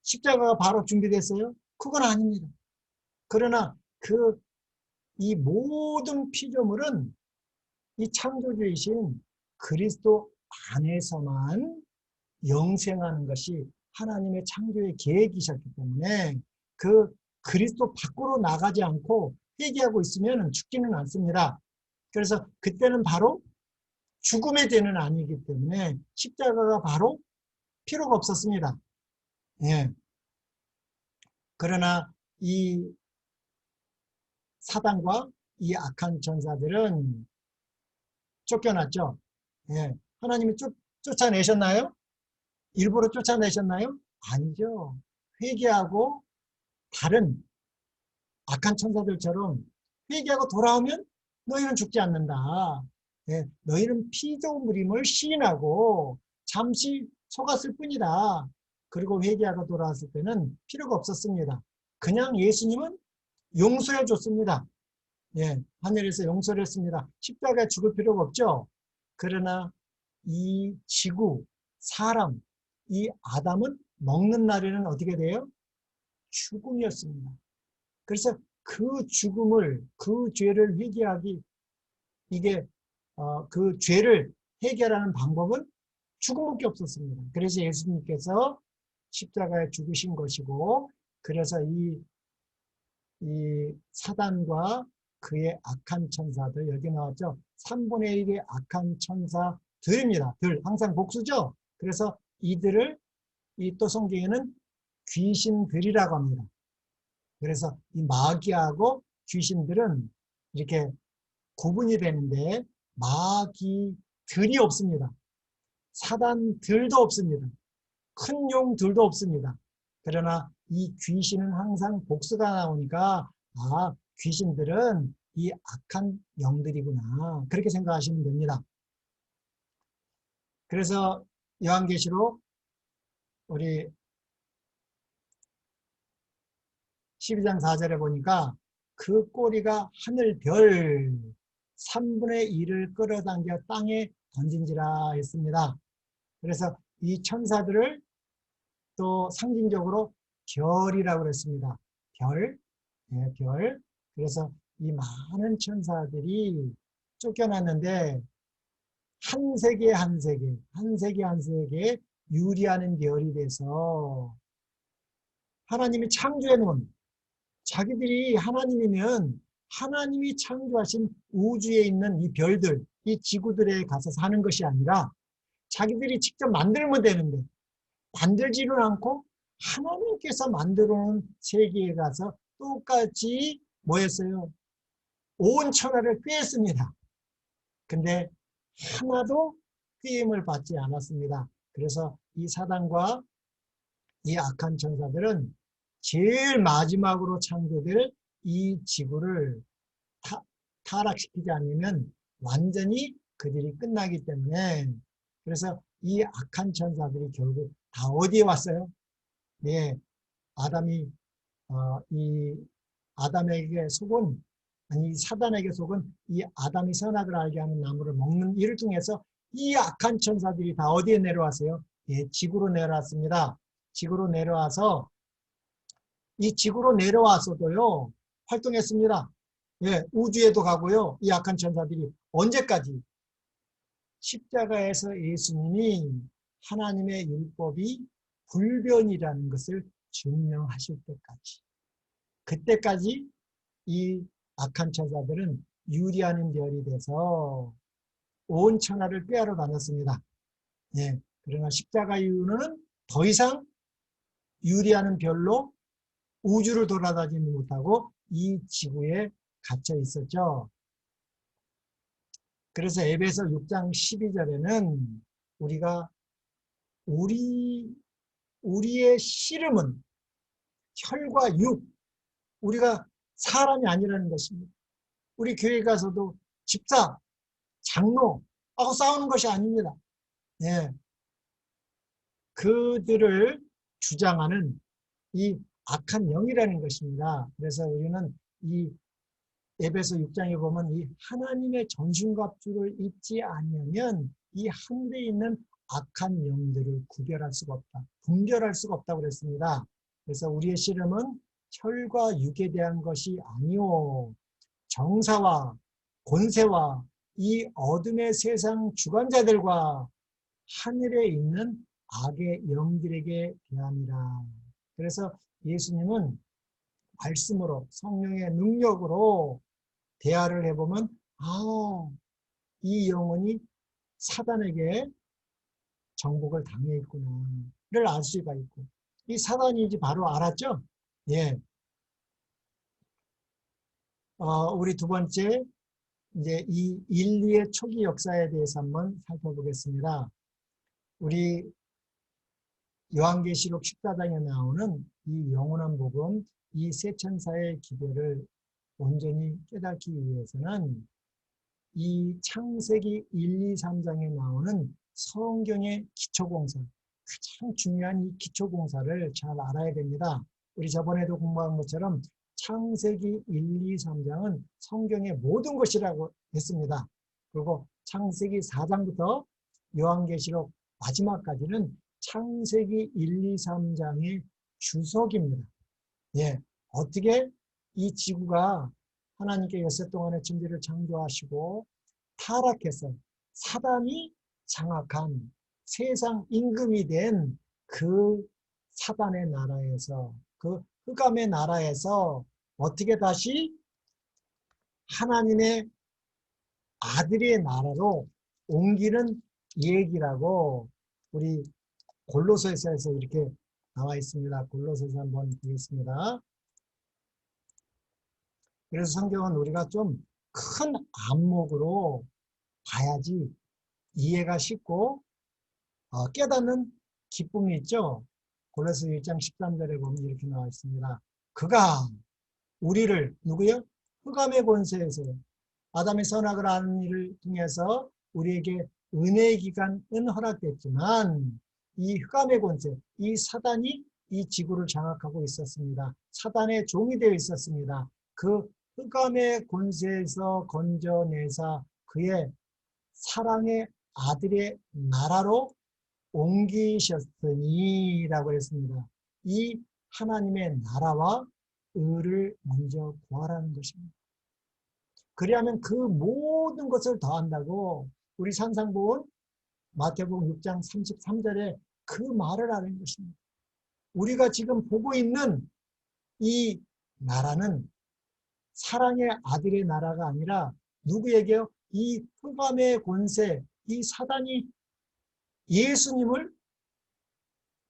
Speaker 1: 십자가가 바로 준비됐어요? 그건 아닙니다. 그러나 이 모든 피조물은 이 창조주이신 그리스도 안에서만 영생하는 것이 하나님의 창조의 계획이셨기 때문에 그 그리스도 밖으로 나가지 않고 회개하고 있으면 죽지는 않습니다. 그래서 그때는 바로 죽음의 죄는 아니기 때문에 십자가가 바로 필요가 없었습니다. 예. 그러나 이 사단과 이 악한 전사들은 쫓겨났죠. 예. 하나님이 쫓아내셨나요? 일부러 쫓아내셨나요? 아니죠. 회개하고 다른 악한 천사들처럼 회개하고 돌아오면 너희는 죽지 않는다. 예, 너희는 피조물임을 시인하고 잠시 속았을 뿐이다. 그리고 회개하고 돌아왔을 때는 필요가 없었습니다. 그냥 예수님은 용서해 줬습니다. 예, 하늘에서 용서를 했습니다. 십자가에 죽을 필요가 없죠. 그러나 이 지구, 사람, 이 아담은 먹는 날에는 어떻게 돼요? 죽음이었습니다. 그래서 그 죽음을, 그 죄를 회개하기, 이게, 그 죄를 해결하는 방법은 죽음밖에 없었습니다. 그래서 예수님께서 십자가에 죽으신 것이고, 그래서 이 사단과 그의 악한 천사들, 여기 나왔죠? 3분의 1의 악한 천사들입니다. 들, 항상 복수죠? 그래서 이들을, 이 또 성경에는 귀신들이라고 합니다. 그래서 이 마귀하고 귀신들은 이렇게 구분이 되는데 마귀들이 없습니다. 사단들도 없습니다. 큰 용들도 없습니다. 그러나 이 귀신은 항상 복수가 나오니까 아, 귀신들은 이 악한 영들이구나. 그렇게 생각하시면 됩니다. 그래서 요한계시록 우리 12장 4절에 보니까 그 꼬리가 하늘 별 3분의 1을 끌어당겨 땅에 던진지라 했습니다. 그래서 이 천사들을 또 상징적으로 별이라고 그랬습니다. 별, 네, 별. 그래서 이 많은 천사들이 쫓겨났는데 한 세계 한 세계, 한 세계 한 세계에 유리하는 별이 돼서 하나님이 창조해 놓은 자기들이 하나님이면 하나님이 창조하신 우주에 있는 이 별들, 이 지구들에 가서 사는 것이 아니라 자기들이 직접 만들면 되는데 만들지는 않고 하나님께서 만들어 놓은 세계에 가서 똑같이 뭐 했어요? 온 천하를 꿰었습니다. 근데 하나도 꿰임을 받지 않았습니다. 그래서 이 사단과 이 악한 천사들은 제일 마지막으로 창조될 이 지구를 타락시키지 않으면 완전히 그들이 끝나기 때문에 그래서 이 악한 천사들이 결국 다 어디에 왔어요? 네, 아담이 이 아담에게 속은 아니 사단에게 속은 이 아담이 선악을 알게 하는 나무를 먹는 이를 통해서 이 악한 천사들이 다 어디에 내려왔어요? 예, 지구로 내려왔습니다. 지구로 내려와서 이 지구로 내려와서도요 활동했습니다. 예, 우주에도 가고요. 이 악한 천사들이 언제까지? 십자가에서 예수님이 하나님의 율법이 불변이라는 것을 증명하실 때까지. 그때까지 이 악한 천사들은 유리하는 별이 돼서 온 천하를 꾀하러 다녔습니다. 예, 그러나 십자가 이후로는 더 이상 유리하는 별로 우주를 돌아다니지 못하고 이 지구에 갇혀 있었죠. 그래서 에베소 6장 12절에는 우리가 우리의 씨름은 혈과 육, 우리가 사람이 아니라는 것입니다. 우리 교회 가서도 집사, 장로하고 싸우는 것이 아닙니다. 예, 그들을 주장하는 이 악한 영이라는 것입니다. 그래서 우리는 이 에베소 6장에 보면 이 하나님의 전신갑주를 입지 않으면 이 하늘에 있는 악한 영들을 구별할 수가 없다. 분별할 수가 없다고 그랬습니다. 그래서 우리의 씨름은 혈과 육에 대한 것이 아니오. 정사와 권세와 이 어둠의 세상 주관자들과 하늘에 있는 악의 영들에게 대함이라. 그래서 예수님은 말씀으로 성령의 능력으로 대화를 해보면 이 영혼이 사단에게 정복을 당해 있구나를 알 수가 있고, 이 사단인지 바로 알았죠? 예. 우리 두 번째, 이제 이 인류의 초기 역사에 대해서 한번 살펴보겠습니다. 우리 요한계시록 14장에 나오는 이 영원한 복음, 이 세 천사의 기별을 온전히 깨닫기 위해서는 이 창세기 1, 2, 3장에 나오는 성경의 기초공사, 가장 중요한 이 기초공사를 잘 알아야 됩니다. 우리 저번에도 공부한 것처럼 창세기 1, 2, 3장은 성경의 모든 것이라고 했습니다. 그리고 창세기 4장부터 요한계시록 마지막까지는 창세기 1, 2, 3장의 주석입니다. 예, 어떻게 이 지구가 하나님께 엿새 동안의 천지를 창조하시고 타락해서 사단이 장악한 세상 임금이 된 그 사단의 나라에서, 그 흑암의 나라에서 어떻게 다시 하나님의 아들의 나라로 옮기는 얘기라고 우리 골로새서에서 이렇게 나와 있습니다. 골로새서 한번 보겠습니다. 그래서 성경은 우리가 좀 큰 안목으로 봐야지 이해가 쉽고 깨닫는 기쁨이 있죠. 골로새 1장 13절에 보면 이렇게 나와 있습니다. 그가 우리를 누구요? 흑암의 권세에서 아담의 선악을 아는 일을 통해서 우리에게 은혜의 기간은 허락됐지만 이 흑암의 권세, 이 사단이 이 지구를 장악하고 있었습니다. 사단의 종이 되어 있었습니다. 그 흑암의 권세에서 건져내사 그의 사랑의 아들의 나라로 옮기셨으니 라고 했습니다. 이 하나님의 나라와 의를 먼저 구하라는 것입니다. 그리하면 그 모든 것을 더한다고 우리 산상보온 마태복음 6장 33절에 그 말을 하는 것입니다. 우리가 지금 보고 있는 이 나라는 사랑의 아들의 나라가 아니라 누구에게요? 이 흑암의 권세, 이 사단이 예수님을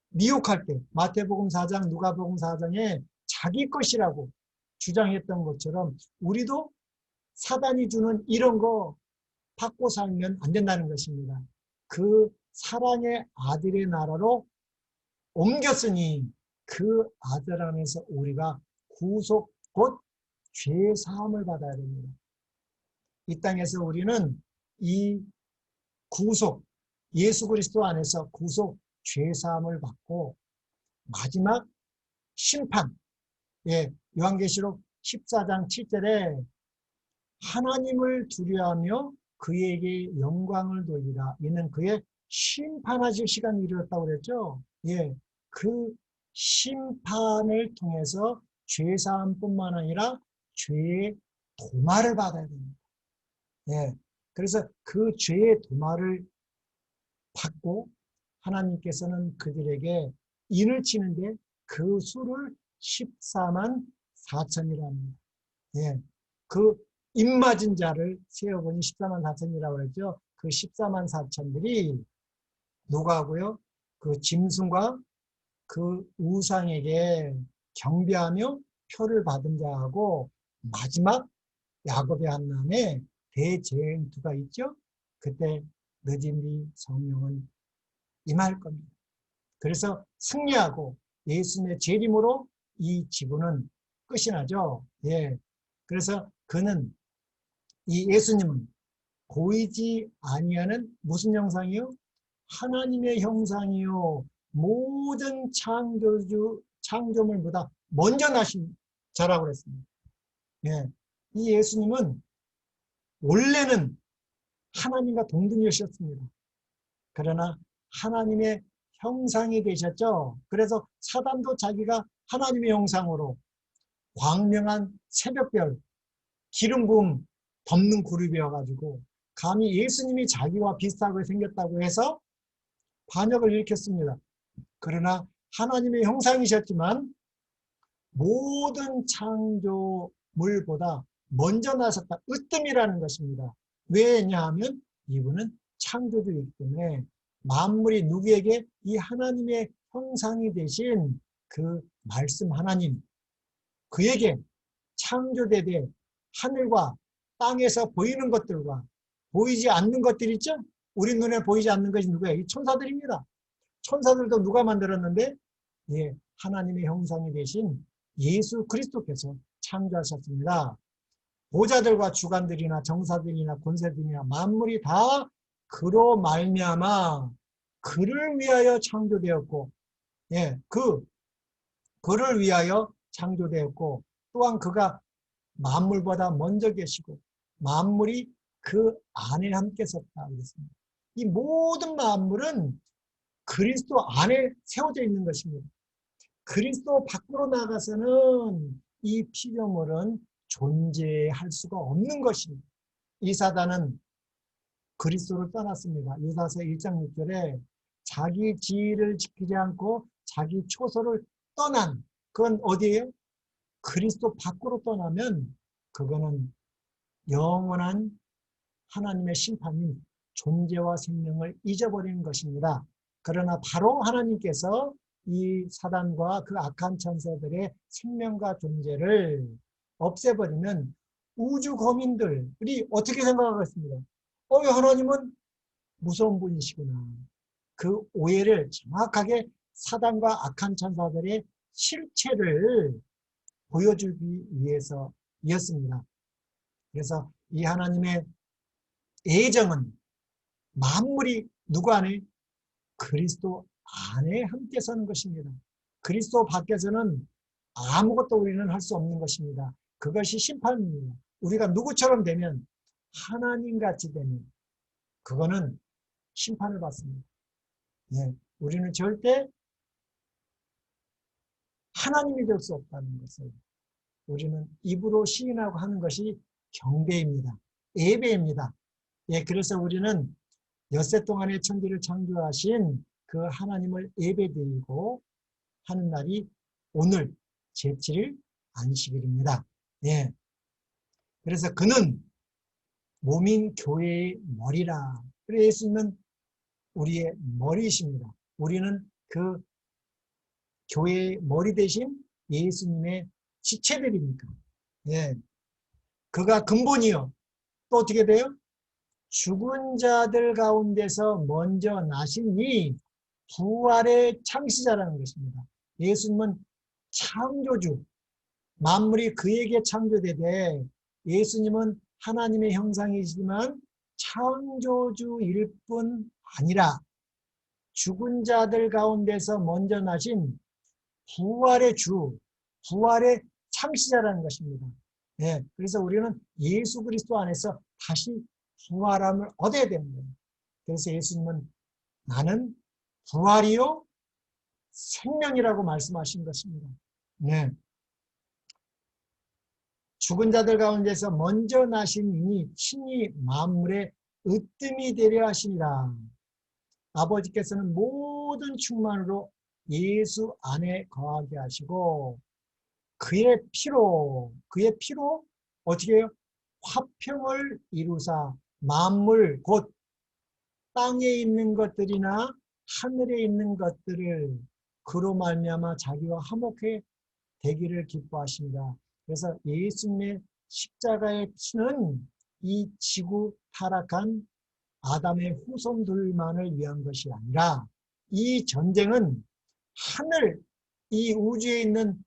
Speaker 1: 미혹할 때 마태복음 4장, 누가복음 4장에 자기 것이라고 주장했던 것처럼 우리도 사단이 주는 이런 거 받고 살면 안 된다는 것입니다. 그 사랑의 아들의 나라로 옮겼으니 그 아들 안에서 우리가 구속 곧 죄사함을 받아야 됩니다. 이 땅에서 우리는 이 구속, 예수 그리스도 안에서 구속 죄사함을 받고 마지막 심판, 요한계시록 14장 7절에 하나님을 두려워하며 그에게 영광을 돌리라. 이는 그의 심판하실 시간이 이르렀다고 그랬죠. 그 심판을 통해서 죄사함뿐만 아니라 죄의 도말을 받아야 됩니다. 그래서 그 죄의 도말을 받고 하나님께서는 그들에게 인을 치는데 그 수를 14만 4천이랍니다. 그 입맞은 자를 세어보니 14만 4천이라고 했죠. 그 14만 4천들이 누구하고요? 그 짐승과 그 우상에게 경배하며 표를 받은 자하고 마지막 야곱의 한남에 대쟁투가 있죠. 그때 늦은이 성령은 임할 겁니다. 그래서 승리하고 예수님의 재림으로 이 지구는 끝이 나죠. 그래서 그는 이 예수님은 보이지 아니하는 무슨 형상이요? 하나님의 형상이요. 모든 창조물보다 먼저 나신 자라고 그랬습니다. 이 예수님은 원래는 하나님과 동등이셨습니다. 그러나 하나님의 형상이 되셨죠. 그래서 사단도 자기가 하나님의 형상으로 광명한 새벽별, 기름 부음 덮는 그룹이어가지고 감히 예수님이 자기와 비슷하게 생겼다고 해서 반역을 일으켰습니다. 그러나 하나님의 형상이셨지만 모든 창조물보다 먼저 나섰다. 으뜸이라는 것입니다. 왜냐하면 이분은 창조주이기 때문에 만물이 누구에게? 이 하나님의 형상이 되신 그 말씀 하나님, 그에게 창조되되 하늘과 땅에서 보이는 것들과 보이지 않는 것들 있죠? 우리 눈에 보이지 않는 것이 누구예요? 이 천사들입니다. 천사들도 누가 만들었는데? 예, 하나님의 형상이 되신 예수 그리스도께서 창조하셨습니다. 보좌들과 주관들이나 정사들이나 권세들이나 만물이 다 그로 말미암아 그를 위하여 창조되었고, 예, 그를 위하여 창조되었고, 또한 그가 만물보다 먼저 계시고 만물이 그 안에 함께 섰다 그랬습니다. 이 모든 만물은 그리스도 안에 세워져 있는 것입니다. 그리스도 밖으로 나가서는 이 피조물은 존재할 수가 없는 것입니다. 이 사단은 그리스도를 떠났습니다. 유다서 1장 6절에 자기 지위를 지키지 않고 자기 초소를 떠난, 그건 어디예요? 그리스도 밖으로 떠나면 그거는 영원한 하나님의 심판인 존재와 생명을 잊어버리는 것입니다. 그러나 바로 하나님께서 이 사단과 그 악한 천사들의 생명과 존재를 없애버리면 우주 거민들이 어떻게 생각하겠습니까? 하나님은 무서운 분이시구나. 그 오해를 정확하게 사단과 악한 천사들의 실체를 보여주기 위해서였습니다. 그래서 이 하나님의 애정은 만물이 누구 안에? 그리스도 안에 함께 서는 것입니다. 그리스도 밖에서는 아무것도 우리는 할 수 없는 것입니다. 그것이 심판입니다. 우리가 누구처럼 되면, 하나님같이 되면 그거는 심판을 받습니다. 예, 우리는 절대 하나님이 될 수 없다는 것을 우리는 입으로 시인하고 하는 것이 경배입니다. 예배입니다. 예, 그래서 우리는 엿새 동안의 천지를 창조하신 그 하나님을 예배드리고 하는 날이 오늘 제7일 안식일입니다. 예. 그래서 그는 몸인 교회의 머리라. 그래서 예수님은 우리의 머리이십니다. 우리는 그 교회의 머리 대신 예수님의 지체들이니까. 예. 그가 근본이요. 또 어떻게 돼요? 죽은 자들 가운데서 먼저 나시니 부활의 창시자라는 것입니다. 예수님은 창조주, 만물이 그에게 창조되되 예수님은 하나님의 형상이지만 창조주일 뿐 아니라 죽은 자들 가운데서 먼저 나신 부활의 주, 부활의 창시자라는 것입니다. 네, 그래서 우리는 예수 그리스도 안에서 다시 부활함을 얻어야 됩니다. 그래서 예수님은 나는 부활이요 생명이라고 말씀하신 것입니다. 네. 죽은 자들 가운데서 먼저 나신 이니 친히 만물의 으뜸이 되려 하시니라. 아버지께서는 모든 충만으로 예수 안에 거하게 하시고 그의 피로 어떻게 해요? 화평을 이루사 만물 곧 땅에 있는 것들이나 하늘에 있는 것들을 그로 말미암아 자기와 화목해 되기를 기뻐하십니다. 그래서 예수님의 십자가의 피는 이 지구 타락한 아담의 후손들만을 위한 것이 아니라 이 전쟁은 하늘, 이 우주에 있는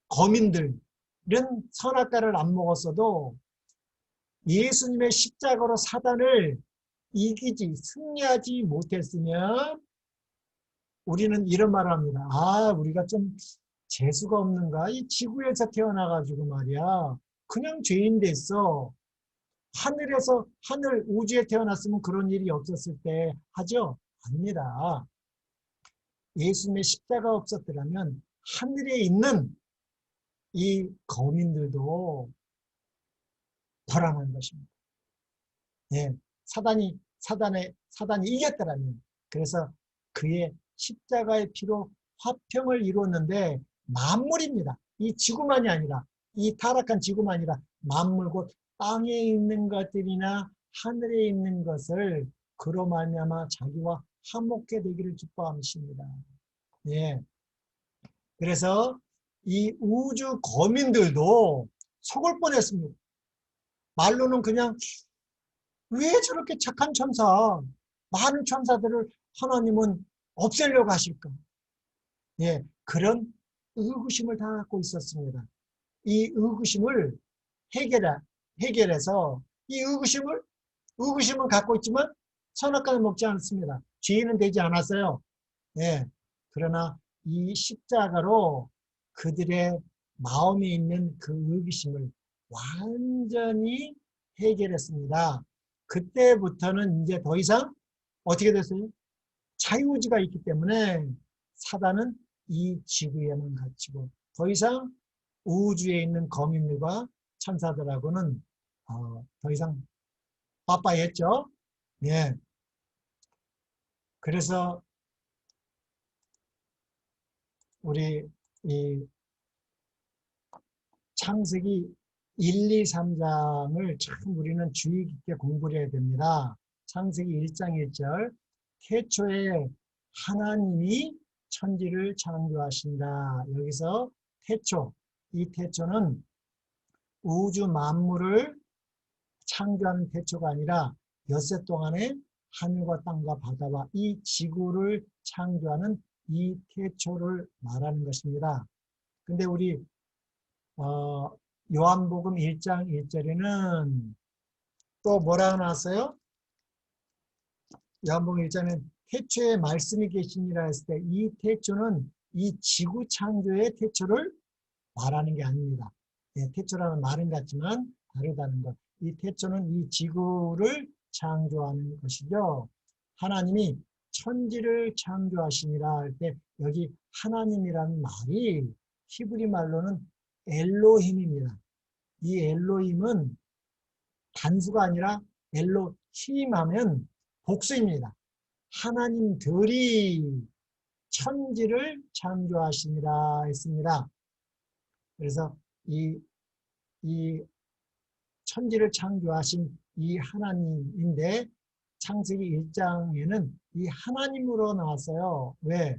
Speaker 1: 거민들은 선악과를 안 먹었어도 예수님의 십자가로 사단을 이기지, 승리하지 못했으면 우리는 이런 말을 합니다. 우리가 좀 재수가 없는가? 이 지구에서 태어나가지고 말이야. 그냥 죄인 됐어. 하늘 우주에 태어났으면 그런 일이 없었을 때 하죠? 아닙니다. 예수님의 십자가 없었더라면 하늘에 있는 이 거민들도 불안한 것입니다. 예, 사단이 이겼더라면. 그래서 그의 십자가의 피로 화평을 이루었는데 만물입니다. 이 지구만이 아니라 이 타락한 지구만이 아니라 만물 곧 땅에 있는 것들이나 하늘에 있는 것을 그로 말미암아 자기와 화목해 되기를 기뻐하십니다. 예. 그래서 이 우주 거민들도 속을 뻔했습니다. 말로는 그냥 왜 저렇게 착한 천사, 많은 천사들을 하나님은 없애려고 하실까? 예, 그런 의구심을 다 갖고 있었습니다. 이 의구심을 해결해서 이 의구심은 갖고 있지만 선악과는 먹지 않습니다. 죄는 되지 않았어요. 예, 그러나 이 십자가로 그들의 마음에 있는 그 의구심을 완전히 해결했습니다. 그때부터는 이제 더 이상 어떻게 됐어요? 자유의지가 있기 때문에 사단은 이 지구에만 갇히고 더 이상 우주에 있는 거민들과 천사들하고는 더 이상 빠빠했죠. 예. 그래서 우리 이 창세기 1, 2, 3장을 참 우리는 주의 깊게 공부를 해야 됩니다. 창세기 1장 1절 태초에 하나님이 천지를 창조하신다. 여기서 태초, 이 태초는 우주 만물을 창조하는 태초가 아니라 엿새 동안에 하늘과 땅과 바다와 이 지구를 창조하는 이 태초를 말하는 것입니다. 근데 우리 요한복음 1장 1절에는 또 뭐라고 나왔어요? 요한복음 1장은 태초에 말씀이 계시니라 했을 때 이 태초는 이 지구 창조의 태초를 말하는 게 아닙니다. 예, 태초라는 말은 같지만 다르다는 것. 이 태초는 이 지구를 창조하는 것이죠. 하나님이 천지를 창조하시니라 할 때 여기 하나님이라는 말이 히브리 말로는 엘로힘입니다. 이 엘로힘은 단수가 아니라 엘로힘 하면 복수입니다. 하나님들이 천지를 창조하시니라 했습니다. 그래서 이 천지를 창조하신 이 하나님인데 창세기 1장에는 이 하나님으로 나왔어요. 왜?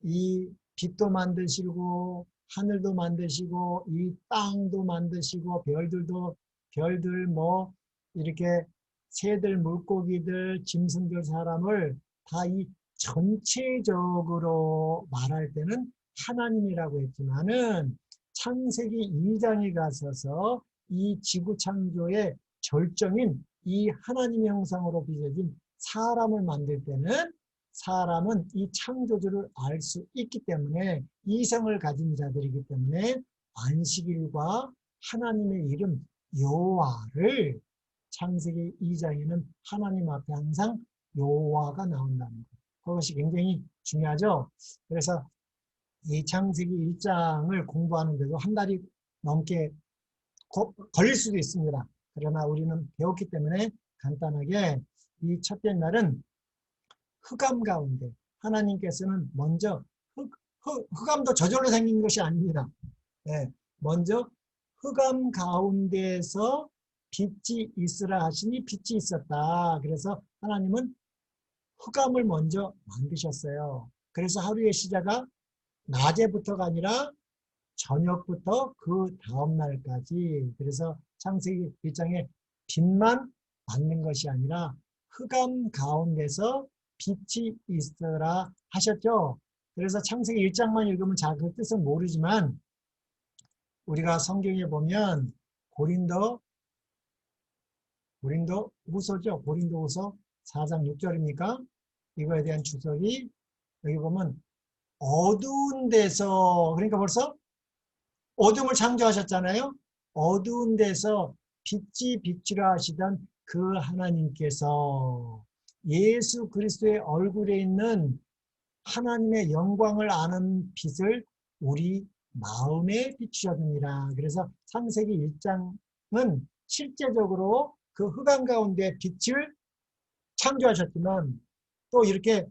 Speaker 1: 이 빛도 만드시고 하늘도 만드시고 이 땅도 만드시고 별들 뭐 이렇게 새들 물고기들 짐승들 사람을 다 이 전체적으로 말할 때는 하나님이라고 했지만은 창세기 2장에 가서서 이 지구 창조의 절정인 이 하나님의 형상으로 빚어진 사람을 만들 때는 사람은 이 창조주를 알 수 있기 때문에 이성을 가진 자들이기 때문에 안식일과 하나님의 이름 여호와를 창세기 2장에는 하나님 앞에 항상 여호와가 나온다는 것. 그것이 굉장히 중요하죠. 그래서 이 창세기 1장을 공부하는데도 한 달이 넘게 걸릴 수도 있습니다. 그러나 우리는 배웠기 때문에 간단하게 이 첫째 날은 흑암 가운데 하나님께서는 먼저 흑암도 저절로 생긴 것이 아닙니다. 네, 먼저 흑암 가운데에서 빛이 있으라 하시니 빛이 있었다. 그래서 하나님은 흑암을 먼저 만드셨어요. 그래서 하루의 시작가 낮에부터가 아니라 저녁부터 그 다음 날까지. 그래서 창세기 1장에 빛만 받는 것이 아니라 흑암 가운데서 빛이 있으라 하셨죠. 그래서 창세기 1장만 읽으면 잘 그 뜻은 모르지만 우리가 성경에 보면 고린도 후서죠. 고린도 후서 4장 6절입니까? 이거에 대한 주석이 여기 보면 어두운 데서, 그러니까 벌써 어둠을 창조하셨잖아요. 어두운 데서 빛이 비추라 하시던 그 하나님께서 예수 그리스도의 얼굴에 있는 하나님의 영광을 아는 빛을 우리 마음에 비추셨느니라. 그래서 창세기 1장은 실제적으로 그 흑암 가운데 빛을 창조하셨지만 또 이렇게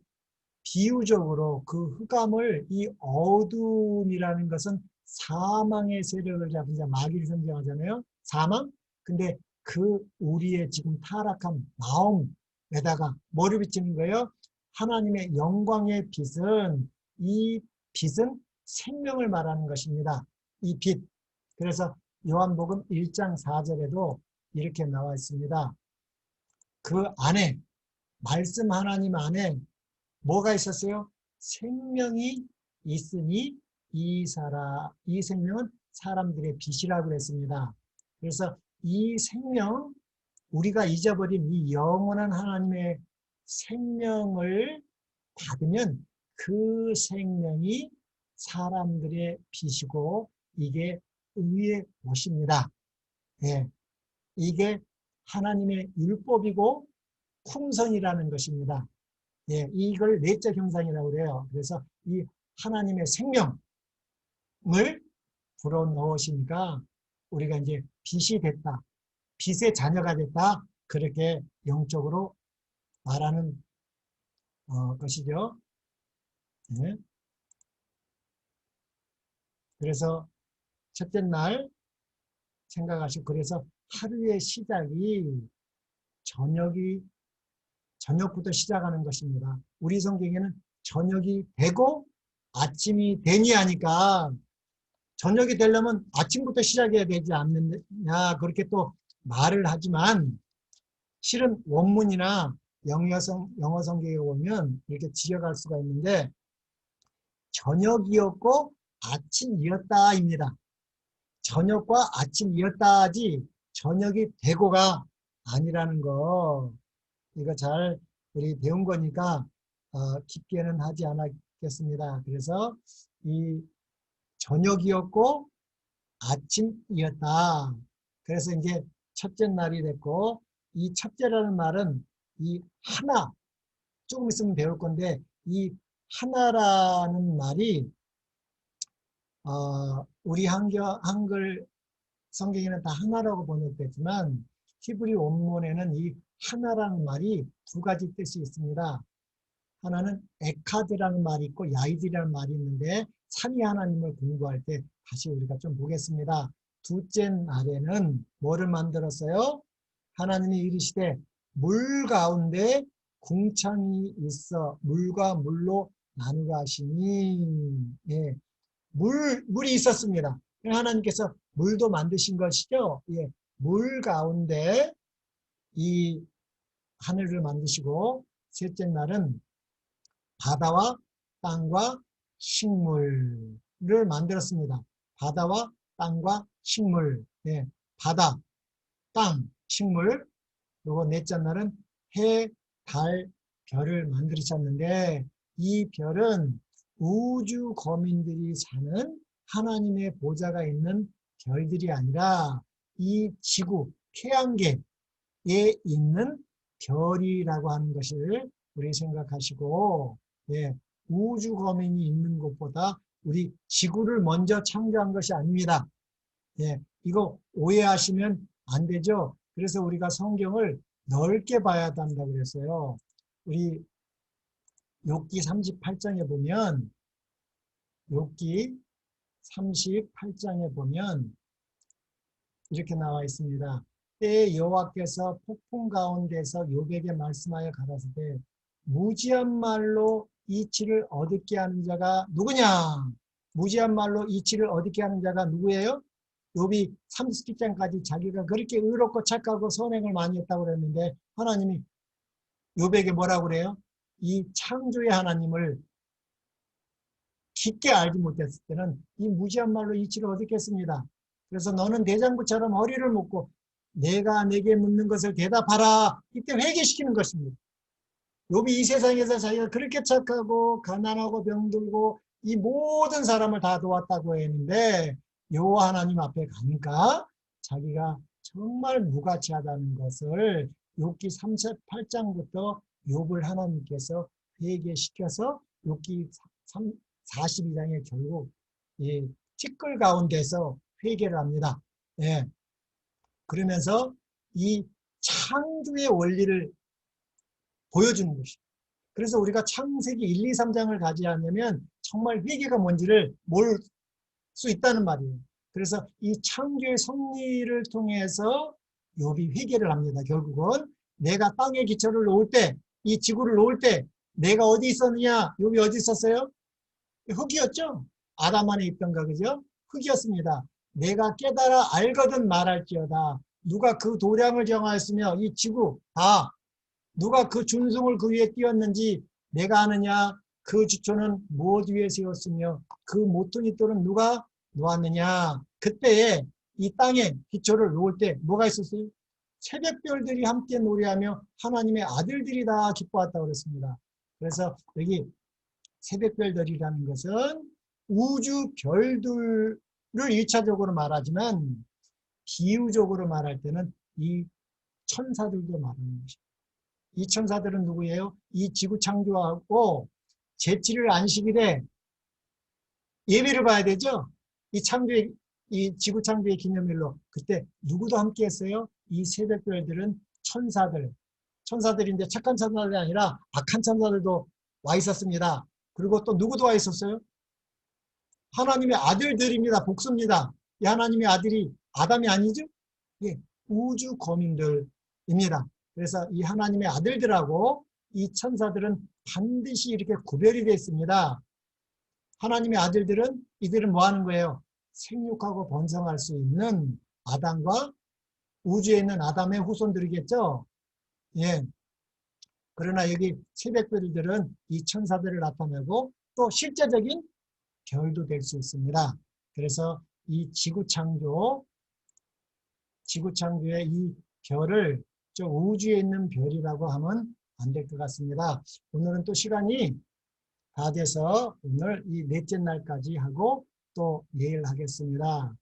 Speaker 1: 비유적으로 그 흑암을 이 어둠이라는 것은 사망의 세력을 잡은 자 마귀를 상징하잖아요. 사망. 근데 그 우리의 지금 타락한 마음에다가 뭐를 비치는 거예요? 하나님의 영광의 빛은 이 빛은 생명을 말하는 것입니다. 이 빛. 그래서 요한복음 1장 4절에도 이렇게 나와 있습니다. 그 안에 말씀 하나님 안에 뭐가 있었어요? 생명이 있으니 이 생명은 사람들의 빛이라고 그랬습니다. 그래서 이 생명, 우리가 잊어버린 이 영원한 하나님의 생명을 받으면 그 생명이 사람들의 빛이고 이게 의의 옷입니다. 예, 이게 하나님의 율법이고 풍선이라는 것입니다. 예, 이걸 내적 형상이라고 그래요. 그래서 이 하나님의 생명을 불어넣으시니까 우리가 이제 빛이 됐다. 빛의 자녀가 됐다. 그렇게 영적으로 말하는 것이죠. 예. 그래서 첫째 날 생각하시고 그래서 하루의 시작이 저녁부터 시작하는 것입니다. 우리 성경에는 저녁이 되고 아침이 되니 하니까 저녁이 되려면 아침부터 시작해야 되지 않느냐 그렇게 또 말을 하지만 실은 원문이나 영어 성경에 보면 이렇게 지어갈 수가 있는데 저녁이었고 아침이었다입니다. 저녁과 아침이었다지 저녁이 되고가 아니라는 거 이거 잘 우리 배운 거니까 깊게는 하지 않았겠습니다. 그래서 이 저녁이었고 아침이었다. 그래서 이제 첫째 날이 됐고 이 첫째라는 말은 이 하나 조금 있으면 배울 건데 이 하나라는 말이 우리 한글 성경에는 다 하나라고 번역됐지만 히브리 원문에는 이 하나라는 말이 두 가지 뜻이 있습니다. 하나는 에카드라는 말이 있고 야이드라는 말이 있는데 삼위 하나님을 공부할 때 다시 우리가 좀 보겠습니다. 둘째 날에는 뭐를 만들었어요? 하나님이 이르시되 물 가운데 궁창이 있어 물과 물로 나누라 하시니 예, 물이 있었습니다. 하나님께서 물도 만드신 것이죠. 예, 물 가운데 이 하늘을 만드시고 셋째 날은 바다와 땅과 식물을 만들었습니다. 바다와 땅과 식물, 네, 바다, 땅, 식물. 그리고 넷째 날은 해, 달, 별을 만드셨는데 이 별은 우주 거민들이 사는 하나님의 보좌가 있는 별들이 아니라 이 지구, 태양계에 있는 별이라고 하는 것을 우리 생각하시고 예, 우주 거민이 있는 것보다 우리 지구를 먼저 창조한 것이 아닙니다. 예, 이거 오해하시면 안 되죠. 그래서 우리가 성경을 넓게 봐야 한다고 그랬어요. 우리 욥기 38장에 보면 욥기 38장에 보면 이렇게 나와 있습니다. 때에 여호와께서 폭풍 가운데서 욥에게 말씀하여 가라사대 무지한 말로 이치를 얻게 하는 자가 누구냐? 무지한 말로 이치를 얻게 하는 자가 누구예요? 욥이 30장까지 자기가 그렇게 의롭고 착하고 선행을 많이 했다고 그랬는데 하나님이 욥에게 뭐라고 그래요? 이 창조의 하나님을 깊게 알지 못했을 때는 이 무지한 말로 이치를 얻겠습니다. 그래서 너는 대장부처럼 허리를 묶고 내가 내게 묻는 것을 대답하라. 이때 회개시키는 것입니다. 욥이 이 세상에서 자기가 그렇게 착하고 가난하고 병들고 이 모든 사람을 다 도왔다고 했는데 여호와 하나님 앞에 가니까 자기가 정말 무가치하다는 것을 욥기 38장부터 욥을 하나님께서 회개시켜서 욥기 42장에 결국 이 티끌 가운데서 회개를 합니다. 예. 그러면서 이 창조의 원리를 보여주는 것입니다. 그래서 우리가 창세기 1, 2, 3장을 가지하려면 정말 회개가 뭔지를 모를 수 있다는 말이에요. 그래서 이 창조의 섭리를 통해서 욥이 회개를 합니다. 결국은 내가 땅에 기초를 놓을 때, 이 지구를 놓을 때 내가 어디 있었느냐? 욥이 어디 있었어요? 흙이었죠? 아담 안에 있던가, 그죠? 흙이었습니다. 내가 깨달아 알거든 말할지어다. 누가 그 도량을 정하였으며 이 지구 다 누가 그 준승을 그 위에 띄웠는지 내가 아느냐? 그 주초는 무엇 위에 세웠으며 그 모퉁이 돌은 누가 놓았느냐? 그때에 이 땅에 기초를 놓을 때 뭐가 있었어요? 새벽별들이 함께 노래하며 하나님의 아들들이 다 기뻐했다고 그랬습니다. 그래서 여기 새벽별들이라는 것은 우주 별들을 1차적으로 말하지만 비유적으로 말할 때는 이 천사들도 말하는 것입니다. 이 천사들은 누구예요? 이 지구 창조하고 제7일 안식일에 예배를 봐야 되죠? 이 지구 창조의 기념일로 그때 누구도 함께 했어요? 이 새벽별들은 천사들인데 착한 천사들이 아니라 악한 천사들도 와 있었습니다. 그리고 또 누구도 와 있었어요? 하나님의 아들들입니다. 복수입니다. 이 하나님의 아들이 아담이 아니죠? 예, 우주 거민들입니다. 그래서 이 하나님의 아들들하고 이 천사들은 반드시 이렇게 구별이 되어 있습니다. 하나님의 아들들은 이들은 뭐 하는 거예요? 생육하고 번성할 수 있는 아담과 우주에 있는 아담의 후손들이겠죠? 예. 그러나 여기 새벽별들은 이 천사들을 나타내고 또 실제적인 별도 될 수 있습니다. 그래서 이 지구창조의 이 별을 저 우주에 있는 별이라고 하면 안 될 것 같습니다. 오늘은 또 시간이 다 돼서 오늘 이 넷째 날까지 하고 또 내일 하겠습니다.